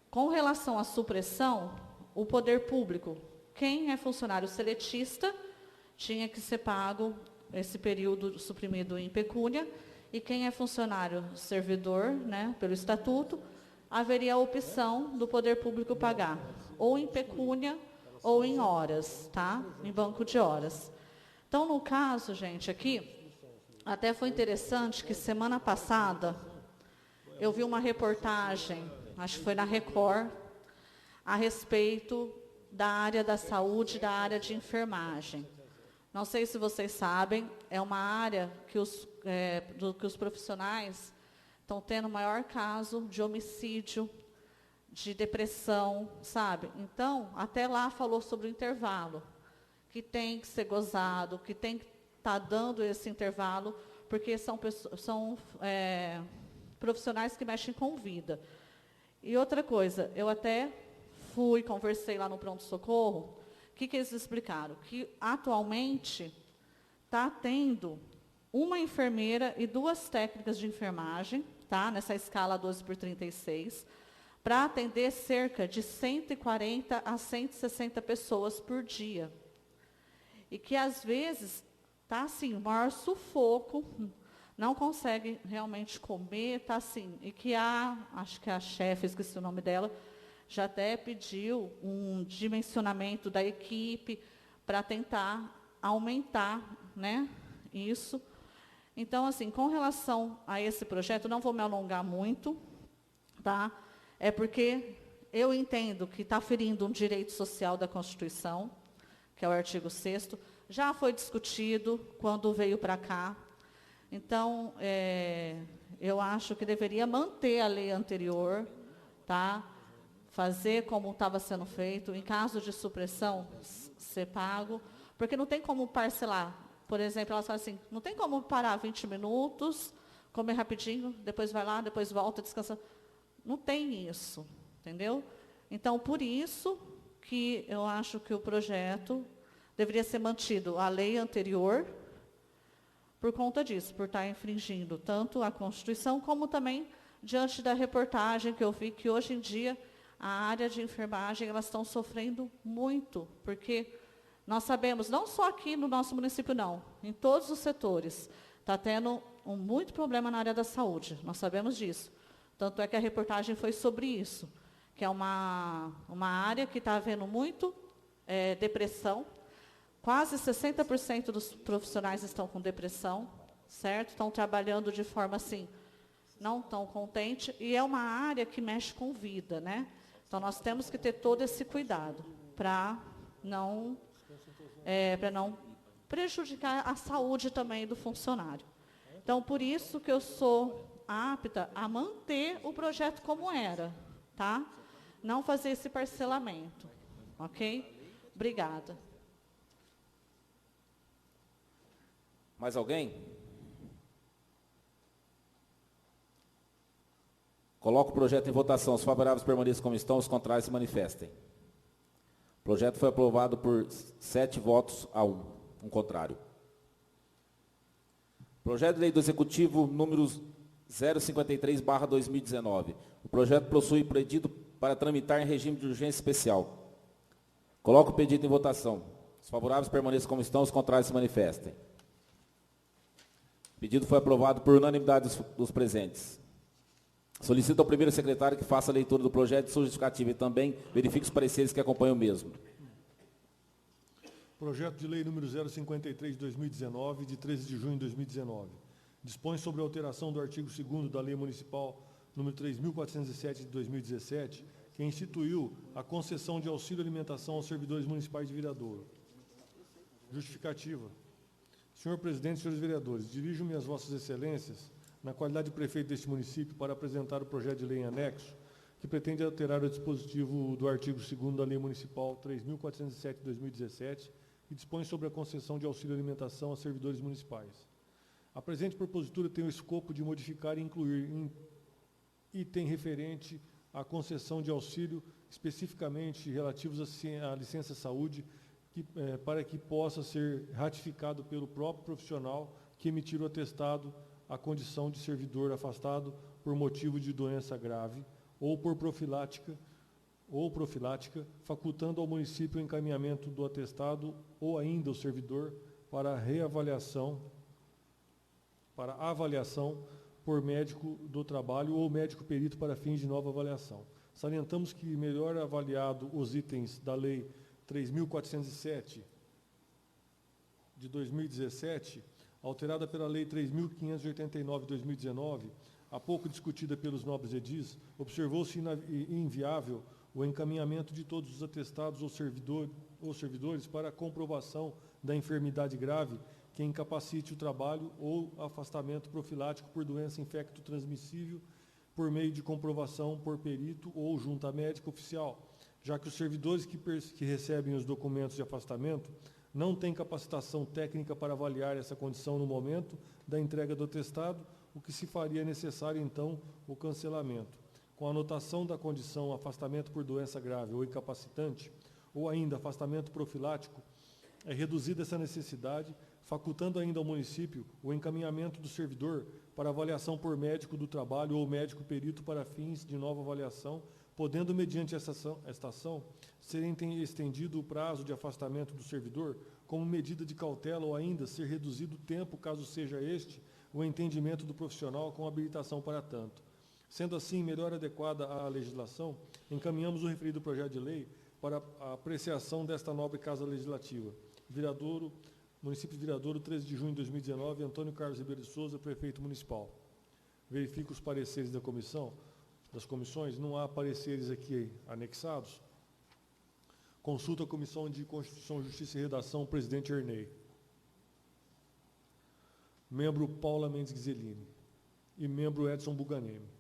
[SPEAKER 5] Com relação à supressão, o poder público, quem é funcionário seletista, tinha que ser pago esse período suprimido em pecúnia, e quem é funcionário servidor, né, pelo estatuto, haveria a opção do poder público pagar, ou em pecúnia, ou em horas, tá? Em banco de horas. Então, no caso, gente, aqui, até foi interessante que semana passada, eu vi uma reportagem, acho que foi na Record, a respeito da área da saúde, da área de enfermagem. Não sei se vocês sabem, é uma área que os profissionais estão tendo o maior caso de homicídio, de depressão, sabe? Então, até lá falou sobre o intervalo, que tem que ser gozado, que tem que estar dando esse intervalo, porque são profissionais que mexem com vida. E outra coisa, eu até conversei lá no pronto-socorro, o que eles explicaram? Que atualmente está tendo uma enfermeira e 2 técnicas de enfermagem, tá? Nessa escala 12/36, para atender cerca de 140 a 160 pessoas por dia. E que, às vezes, está assim, o maior sufoco, não consegue realmente comer, está assim. E que acho que a chefe, esqueci o nome dela, já até pediu um dimensionamento da equipe para tentar aumentar, né, isso. Então, assim, com relação a esse projeto, não vou me alongar muito, tá? É porque eu entendo que está ferindo um direito social da Constituição, que é o artigo 6º, já foi discutido quando veio para cá. Então, eu acho que deveria manter a lei anterior, tá? Fazer como estava sendo feito, em caso de supressão, ser pago, porque não tem como parcelar. Por exemplo, elas falam assim, não tem como parar 20 minutos, comer rapidinho, depois vai lá, depois volta, descansa. Não tem isso, entendeu? Então, por isso que eu acho que o projeto deveria ser mantido a lei anterior, por conta disso, por estar infringindo tanto a Constituição, como também diante da reportagem que eu vi, que hoje em dia a área de enfermagem, elas estão sofrendo muito, porque nós sabemos, não só aqui no nosso município, não, em todos os setores, está tendo muito problema na área da saúde, nós sabemos disso. Tanto é que a reportagem foi sobre isso, que é uma área que está havendo muito depressão, quase 60% dos profissionais estão com depressão, certo? Estão trabalhando de forma assim, não tão contente, e é uma área que mexe com vida, né? Então, nós temos que ter todo esse cuidado para não prejudicar a saúde também do funcionário. Então, por isso que eu sou apta a manter o projeto como era, tá? Não fazer esse parcelamento, ok? Obrigada.
[SPEAKER 1] Mais alguém? Coloco o projeto em votação. Os favoráveis permaneçam como estão, os contrários se manifestem. O projeto foi aprovado por 7 votos a 1, um contrário. Projeto de lei do Executivo número 053/2019. O projeto possui pedido para tramitar em regime de urgência especial. Coloco o pedido em votação. Os favoráveis permaneçam como estão, os contrários se manifestem. O pedido foi aprovado por unanimidade dos presentes. Solicito ao primeiro secretário que faça a leitura do projeto de sua justificativa e também verifique os pareceres que acompanham o mesmo.
[SPEAKER 3] Projeto de Lei número 053 de 2019, de 13 de junho de 2019. Dispõe sobre a alteração do artigo 2º da Lei Municipal número 3.407 de 2017, que instituiu a concessão de auxílio alimentação aos servidores municipais de Viradouro. Justificativa. Senhor presidente, senhores vereadores, dirijo-me às vossas excelências, na qualidade de prefeito deste município, para apresentar o projeto de lei em anexo, que pretende alterar o dispositivo do artigo 2º da Lei Municipal 3.407 de 2017 e dispõe sobre a concessão de auxílio alimentação a servidores municipais. A presente propositura tem o escopo de modificar e incluir em item referente à concessão de auxílio especificamente relativos à licença saúde, para que possa ser ratificado pelo próprio profissional que emitir o atestado à condição de servidor afastado por motivo de doença grave ou por profilática, facultando ao município o encaminhamento do atestado ou ainda o servidor para avaliação por médico do trabalho ou médico perito para fins de nova avaliação. Salientamos que, melhor avaliado os itens da Lei 3.407 de 2017, alterada pela Lei 3.589 de 2019, há pouco discutida pelos nobres edis, observou-se inviável o encaminhamento de todos os atestados ou servidores para a comprovação da enfermidade grave que incapacite o trabalho ou afastamento profilático por doença infecto-transmissível por meio de comprovação por perito ou junta médica oficial, já que os servidores que recebem os documentos de afastamento não têm capacitação técnica para avaliar essa condição no momento da entrega do atestado, o que se faria necessário, então, o cancelamento. Com a anotação da condição afastamento por doença grave ou incapacitante, ou ainda afastamento profilático, é reduzida essa necessidade, facultando ainda ao município o encaminhamento do servidor para avaliação por médico do trabalho ou médico perito para fins de nova avaliação, podendo, mediante esta ação, ser estendido o prazo de afastamento do servidor como medida de cautela ou ainda ser reduzido o tempo, caso seja este o entendimento do profissional com habilitação para tanto. Sendo assim, melhor adequada à legislação, encaminhamos o referido projeto de lei para a apreciação desta nobre Casa Legislativa. Viradouro, município de Viradouro, 13 de junho de 2019, Antônio Carlos Ribeiro de Souza, prefeito municipal. Verifico os pareceres da comissão. Das comissões, não há pareceres aqui anexados. Consulta a Comissão de Constituição, Justiça e Redação, presidente Ernei. Membro Paula Mendes Ghiseline. E membro Edson Buganemi.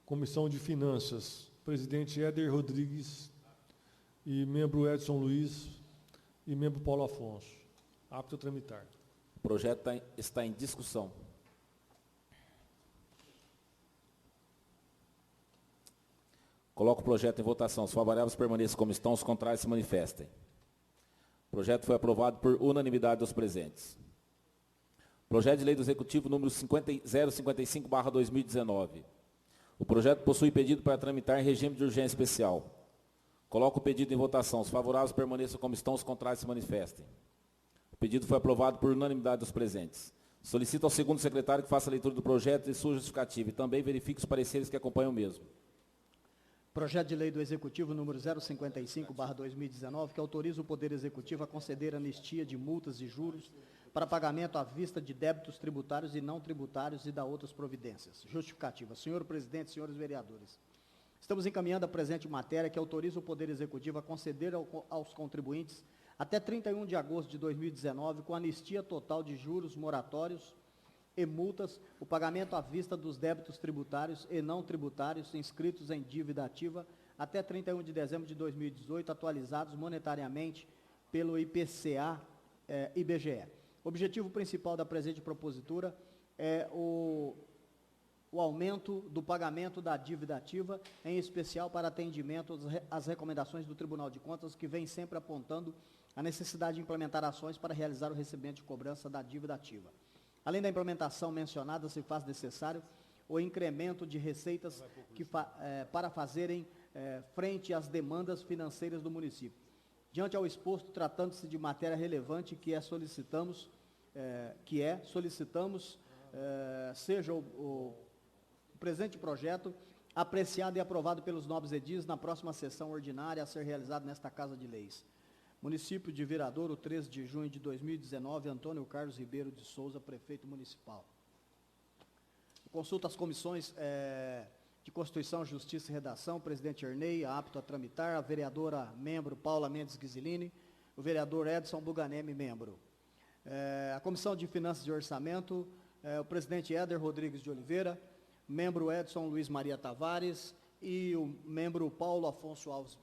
[SPEAKER 3] Comissão de Finanças, presidente Éder Rodrigues e membro Edson Luiz e membro Paulo Afonso. Apto a tramitar.
[SPEAKER 1] O projeto está em discussão. Coloco o projeto em votação. Os favoráveis permaneçam como estão, os contrários se manifestem. O projeto foi aprovado por unanimidade dos presentes. Projeto de Lei do Executivo número 055/2019. O projeto possui pedido para tramitar em regime de urgência especial. Coloco o pedido em votação. Os favoráveis permaneçam como estão, os contrários se manifestem. O pedido foi aprovado por unanimidade dos presentes. Solicito ao segundo secretário que faça a leitura do projeto e sua justificativa e também verifique os pareceres que acompanham o mesmo.
[SPEAKER 6] Projeto de Lei do Executivo número 055/2019, que autoriza o Poder Executivo a conceder anistia de multas e juros para pagamento à vista de débitos tributários e não tributários e da outras providências. Justificativa. Senhor presidente, senhores vereadores, estamos encaminhando a presente matéria que autoriza o Poder Executivo a conceder aos contribuintes até 31 de agosto de 2019, com anistia total de juros moratórios e multas, o pagamento à vista dos débitos tributários e não tributários inscritos em dívida ativa até 31 de dezembro de 2018, atualizados monetariamente pelo IPCA-IBGE. O objetivo principal da presente propositura é o aumento do pagamento da dívida ativa, em especial para atendimento às recomendações do Tribunal de Contas, que vem sempre apontando a necessidade de implementar ações para realizar o recebimento de cobrança da dívida ativa. Além da implementação mencionada, se faz necessário o incremento de receitas para fazerem frente às demandas financeiras do município. Diante ao exposto, tratando-se de matéria relevante solicitamos seja o presente projeto apreciado e aprovado pelos nobres edis na próxima sessão ordinária a ser realizada nesta Casa de Leis. Município de Viradouro, 13 de junho de 2019, Antônio Carlos Ribeiro de Souza, prefeito municipal. Consulta as comissões de Constituição, Justiça e Redação, presidente Ernei, apto a tramitar, a vereadora membro Paula Mendes Ghisilini, o vereador Edson Buganemi, membro. A Comissão de Finanças e Orçamento, o presidente Éder Rodrigues de Oliveira, membro Edson Luiz Maria Tavares e o membro Paulo Afonso Alves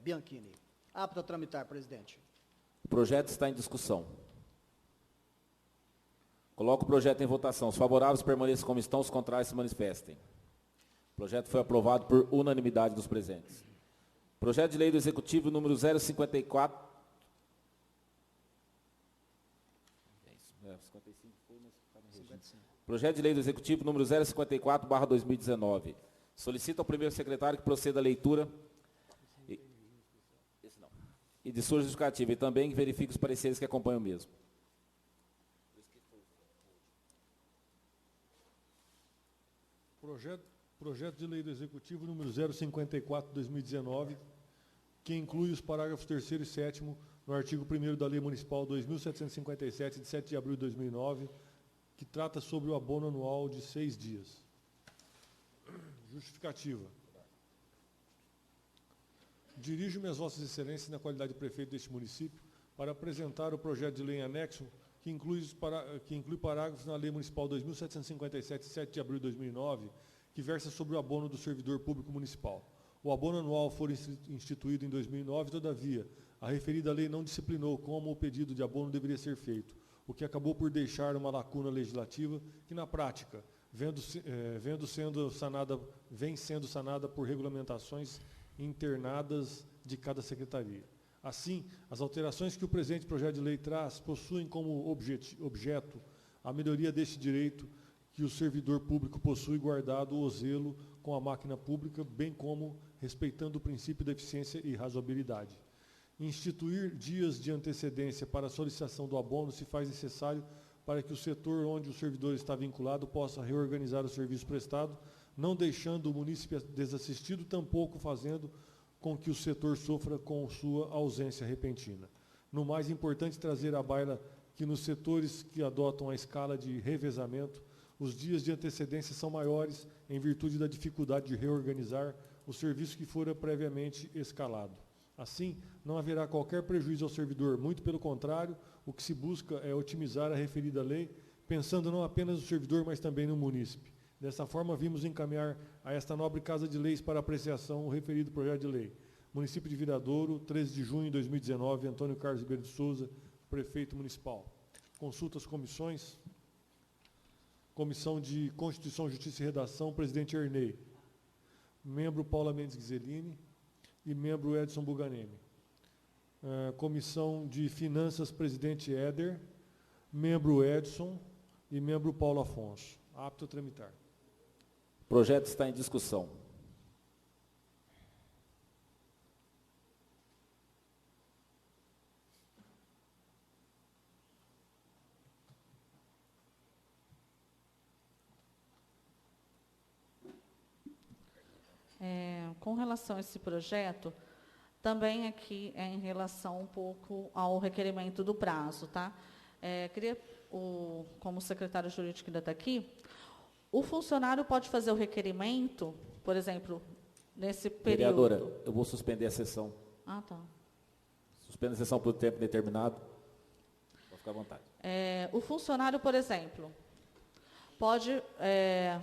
[SPEAKER 6] Bianchini. Apto a tramitar, presidente.
[SPEAKER 1] O projeto está em discussão. Coloco o projeto em votação. Os favoráveis permaneçam como estão, os contrários se manifestem. O projeto foi aprovado por unanimidade dos presentes. Projeto de lei do Executivo número 054. Projeto de lei do Executivo número 054/2019. Solicita ao primeiro secretário que proceda a leitura e de sua justificativa e também que verifique os pareceres que acompanham o mesmo.
[SPEAKER 3] Projeto de lei do Executivo número 054/2019, que inclui os parágrafos 3º e 7º no artigo 1º da Lei Municipal 2.757, de 7 de abril de 2009, que trata sobre o abono anual de 6 dias. Justificativa. Dirijo-me às vossas excelências na qualidade de prefeito deste município para apresentar o projeto de lei em anexo que inclui parágrafos na Lei Municipal 2.757, de 7 de abril de 2009, que versa sobre o abono do servidor público municipal. O abono anual foi instituído em 2009, todavia, a referida lei não disciplinou como o pedido de abono deveria ser feito, o que acabou por deixar uma lacuna legislativa que, na prática, vem sendo sanada por regulamentações internadas de cada secretaria. Assim, as alterações que o presente projeto de lei traz possuem como objeto a melhoria deste direito que o servidor público possui guardado o zelo com a máquina pública, bem como respeitando o princípio da eficiência e razoabilidade. Instituir dias de antecedência para a solicitação do abono se faz necessário para que o setor onde o servidor está vinculado possa reorganizar o serviço prestado, não deixando o munícipe desassistido, tampouco fazendo com que o setor sofra com sua ausência repentina. No mais importante, trazer à baila que nos setores que adotam a escala de revezamento, os dias de antecedência são maiores em virtude da dificuldade de reorganizar o serviço que fora previamente escalado. Assim, não haverá qualquer prejuízo ao servidor, muito pelo contrário, o que se busca é otimizar a referida lei, pensando não apenas no servidor, mas também no munícipe. Dessa forma, vimos encaminhar a esta nobre Casa de Leis para apreciação o referido projeto de lei. Município de Viradouro, 13 de junho de 2019, Antônio Carlos Ribeiro de Souza, prefeito municipal. Consulta as comissões. Comissão de Constituição, Justiça e Redação, presidente Ernei. Membro Paula Mendes Ghisilini e membro Edson Buganemi. Comissão de Finanças, presidente Éder, membro Edson e membro Paulo Afonso. Apto a tramitar.
[SPEAKER 1] O projeto está em discussão.
[SPEAKER 5] Com relação a esse projeto, também aqui é em relação um pouco ao requerimento do prazo, tá? Queria, como o secretário jurídico ainda está aqui, o funcionário pode fazer o requerimento, por exemplo, nesse período...
[SPEAKER 1] Vereadora, eu vou suspender a sessão.
[SPEAKER 5] Ah, tá.
[SPEAKER 1] Suspendo a sessão por tempo determinado. Pode ficar à vontade.
[SPEAKER 5] O funcionário, por exemplo, pode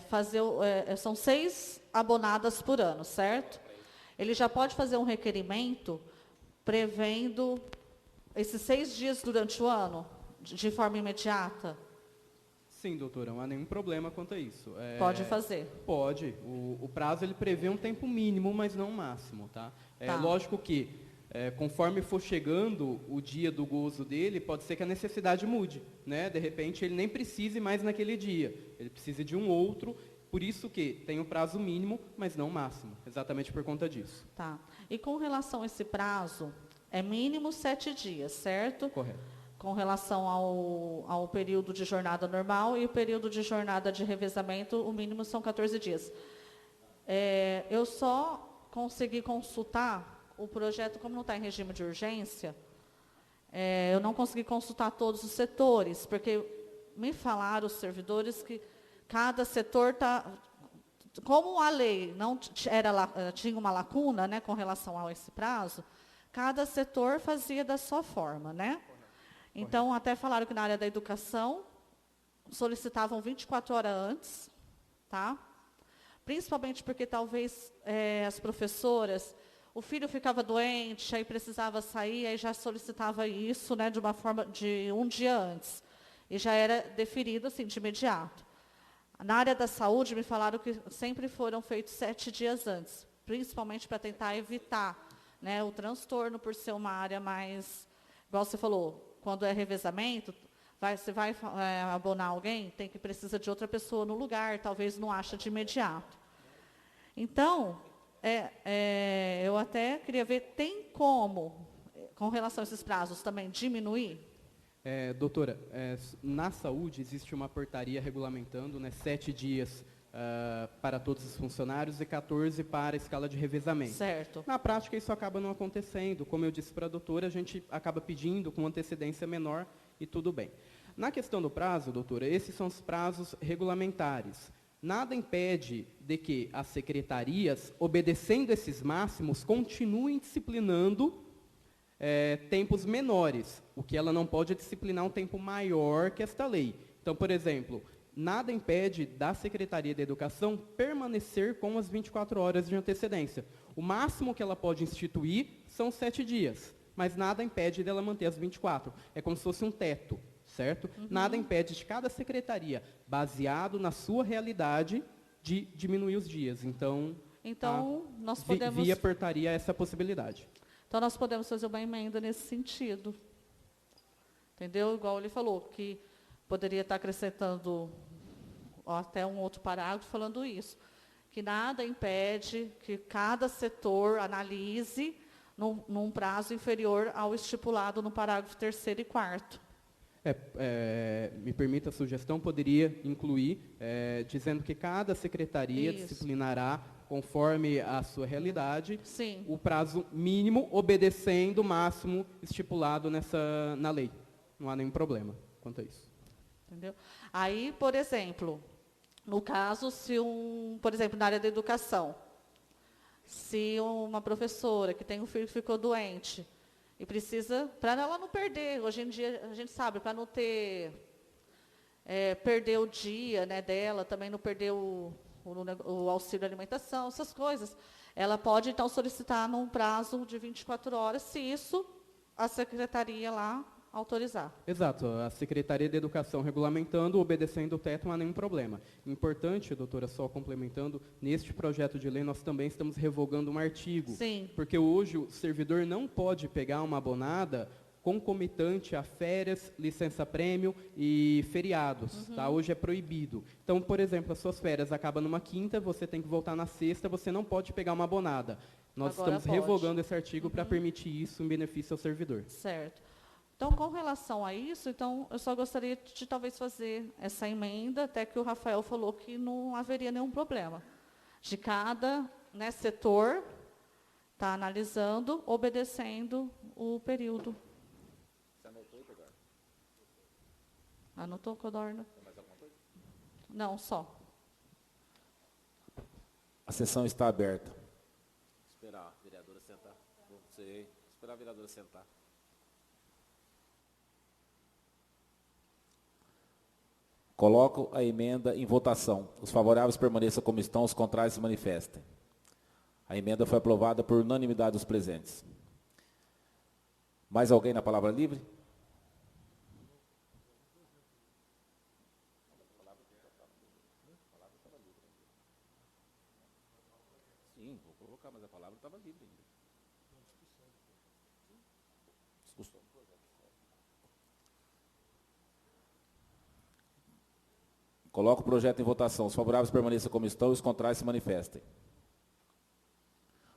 [SPEAKER 5] fazer... são 6 abonadas por ano, certo? Ele já pode fazer um requerimento prevendo esses 6 dias durante o ano, de forma imediata?
[SPEAKER 4] Sim, doutora, não há nenhum problema quanto a isso.
[SPEAKER 5] Pode fazer?
[SPEAKER 4] Pode. O prazo ele prevê um tempo mínimo, mas não máximo. Tá?
[SPEAKER 5] Tá.
[SPEAKER 4] Lógico que, conforme for chegando o dia do gozo dele, pode ser que a necessidade mude. Né? De repente, ele nem precise mais naquele dia. Ele precisa de um outro, por isso que tem um prazo mínimo, mas não máximo. Exatamente por conta disso.
[SPEAKER 5] Tá. E com relação a esse prazo, é mínimo 7 dias, certo?
[SPEAKER 4] Correto.
[SPEAKER 5] Com relação ao período de jornada normal e o período de jornada de revezamento, o mínimo são 14 dias. Eu só consegui consultar o projeto, como não está em regime de urgência, eu não consegui consultar todos os setores, porque me falaram os servidores que cada setor está... Como a lei não tinha uma lacuna, né, com relação a esse prazo, cada setor fazia da sua forma, né? Então, até falaram que na área da educação, solicitavam 24 horas antes, tá? Principalmente porque talvez as professoras, o filho ficava doente, aí precisava sair, aí já solicitava isso, né, de uma forma de um dia antes. E já era deferido, assim, de imediato. Na área da saúde, me falaram que sempre foram feitos 7 dias antes, principalmente para tentar evitar, né, o transtorno, por ser uma área mais, igual você falou, quando é revezamento, você vai abonar alguém, precisa de outra pessoa no lugar, talvez não acha de imediato. Então, eu até queria ver, tem como, com relação a esses prazos, também diminuir?
[SPEAKER 4] Doutora, na saúde existe uma portaria regulamentando, né, 7 dias para todos os funcionários e 14 para a escala de revezamento.
[SPEAKER 5] Certo.
[SPEAKER 4] Na prática, isso acaba não acontecendo. Como eu disse para a doutora, a gente acaba pedindo com antecedência menor e tudo bem. Na questão do prazo, doutora, esses são os prazos regulamentares. Nada impede de que as secretarias, obedecendo esses máximos, continuem disciplinando tempos menores. O que ela não pode é disciplinar um tempo maior que esta lei. Então, por exemplo, nada impede da Secretaria de Educação permanecer com as 24 horas de antecedência. O máximo que ela pode instituir são 7 dias, mas nada impede dela manter as 24. É como se fosse um teto, certo? Uhum. Nada impede de cada secretaria, baseado na sua realidade, de diminuir os dias. Então
[SPEAKER 5] nós podemos...
[SPEAKER 4] via portaria essa possibilidade.
[SPEAKER 5] Então, nós podemos fazer uma emenda nesse sentido. Entendeu? Igual ele falou, que poderia estar acrescentando até um outro parágrafo falando isso. Que nada impede que cada setor analise num prazo inferior ao estipulado no parágrafo 3º e 4º.
[SPEAKER 4] Me permita a sugestão, poderia incluir, dizendo que cada secretaria disciplinará, conforme a sua realidade,
[SPEAKER 5] sim,
[SPEAKER 4] o prazo mínimo, obedecendo o máximo estipulado na lei. Não há nenhum problema quanto a isso.
[SPEAKER 5] Entendeu? Aí, por exemplo, no caso, por exemplo, na área da educação, se uma professora que tem um filho que ficou doente e precisa, para ela não perder, hoje em dia a gente sabe, para não perder o dia, né, dela, também não perder o auxílio alimentação, essas coisas, ela pode, então, solicitar num prazo de 24 horas, se isso a secretaria lá autorizar.
[SPEAKER 4] Exato. A Secretaria de Educação regulamentando, obedecendo o teto, não há nenhum problema. Importante, doutora, só complementando, neste projeto de lei nós também estamos revogando um artigo.
[SPEAKER 5] Sim.
[SPEAKER 4] Porque hoje o servidor não pode pegar uma abonada concomitante a férias, licença-prêmio e feriados.
[SPEAKER 5] Uhum.
[SPEAKER 4] Tá? Hoje é proibido. Então, por exemplo, as suas férias acabam numa quinta, você tem que voltar na sexta, você não pode pegar uma abonada. Nós
[SPEAKER 5] Agora
[SPEAKER 4] estamos
[SPEAKER 5] pode.
[SPEAKER 4] revogando esse artigo para permitir isso em benefício ao servidor.
[SPEAKER 5] Certo. Então, com relação a isso, então, eu só gostaria de talvez fazer essa emenda, até que o Rafael falou que não haveria nenhum problema. De cada, né, setor está analisando, obedecendo o período.
[SPEAKER 1] Você anotou, Codorna?
[SPEAKER 5] Anotou, Codorna?
[SPEAKER 1] Tem mais alguma coisa?
[SPEAKER 5] Não, só.
[SPEAKER 1] A sessão está aberta. Esperar a vereadora sentar. Esperar a vereadora sentar. Coloco a emenda em votação. Os favoráveis permaneçam como estão, os contrários se manifestem. A emenda foi aprovada por unanimidade dos presentes. Mais alguém na palavra livre? Sim, vou colocar, mas a palavra estava livre ainda. Discussão. Coloco o projeto em votação. Os favoráveis permaneçam como estão e os contrários se manifestem.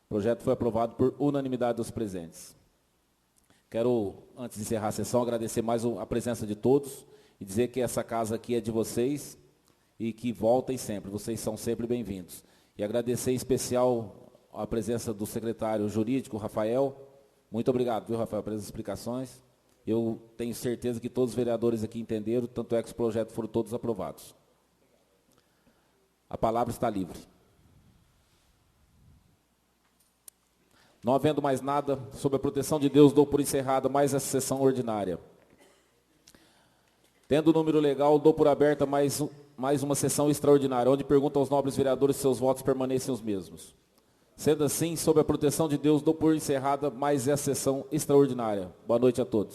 [SPEAKER 1] O projeto foi aprovado por unanimidade dos presentes. Quero, antes de encerrar a sessão, agradecer mais a presença de todos e dizer que essa casa aqui é de vocês e que voltem sempre. Vocês são sempre bem-vindos. E agradecer em especial a presença do secretário jurídico, Rafael. Muito obrigado, viu, Rafael, pelas explicações. Eu tenho certeza que todos os vereadores aqui entenderam, tanto é que os projetos foram todos aprovados. A palavra está livre. Não havendo mais nada, sob a proteção de Deus, dou por encerrada mais essa sessão ordinária. Tendo o número legal, dou por aberta mais uma sessão extraordinária, onde pergunto aos nobres vereadores se seus votos permanecem os mesmos. Sendo assim, sob a proteção de Deus, dou por encerrada mais essa sessão extraordinária. Boa noite a todos.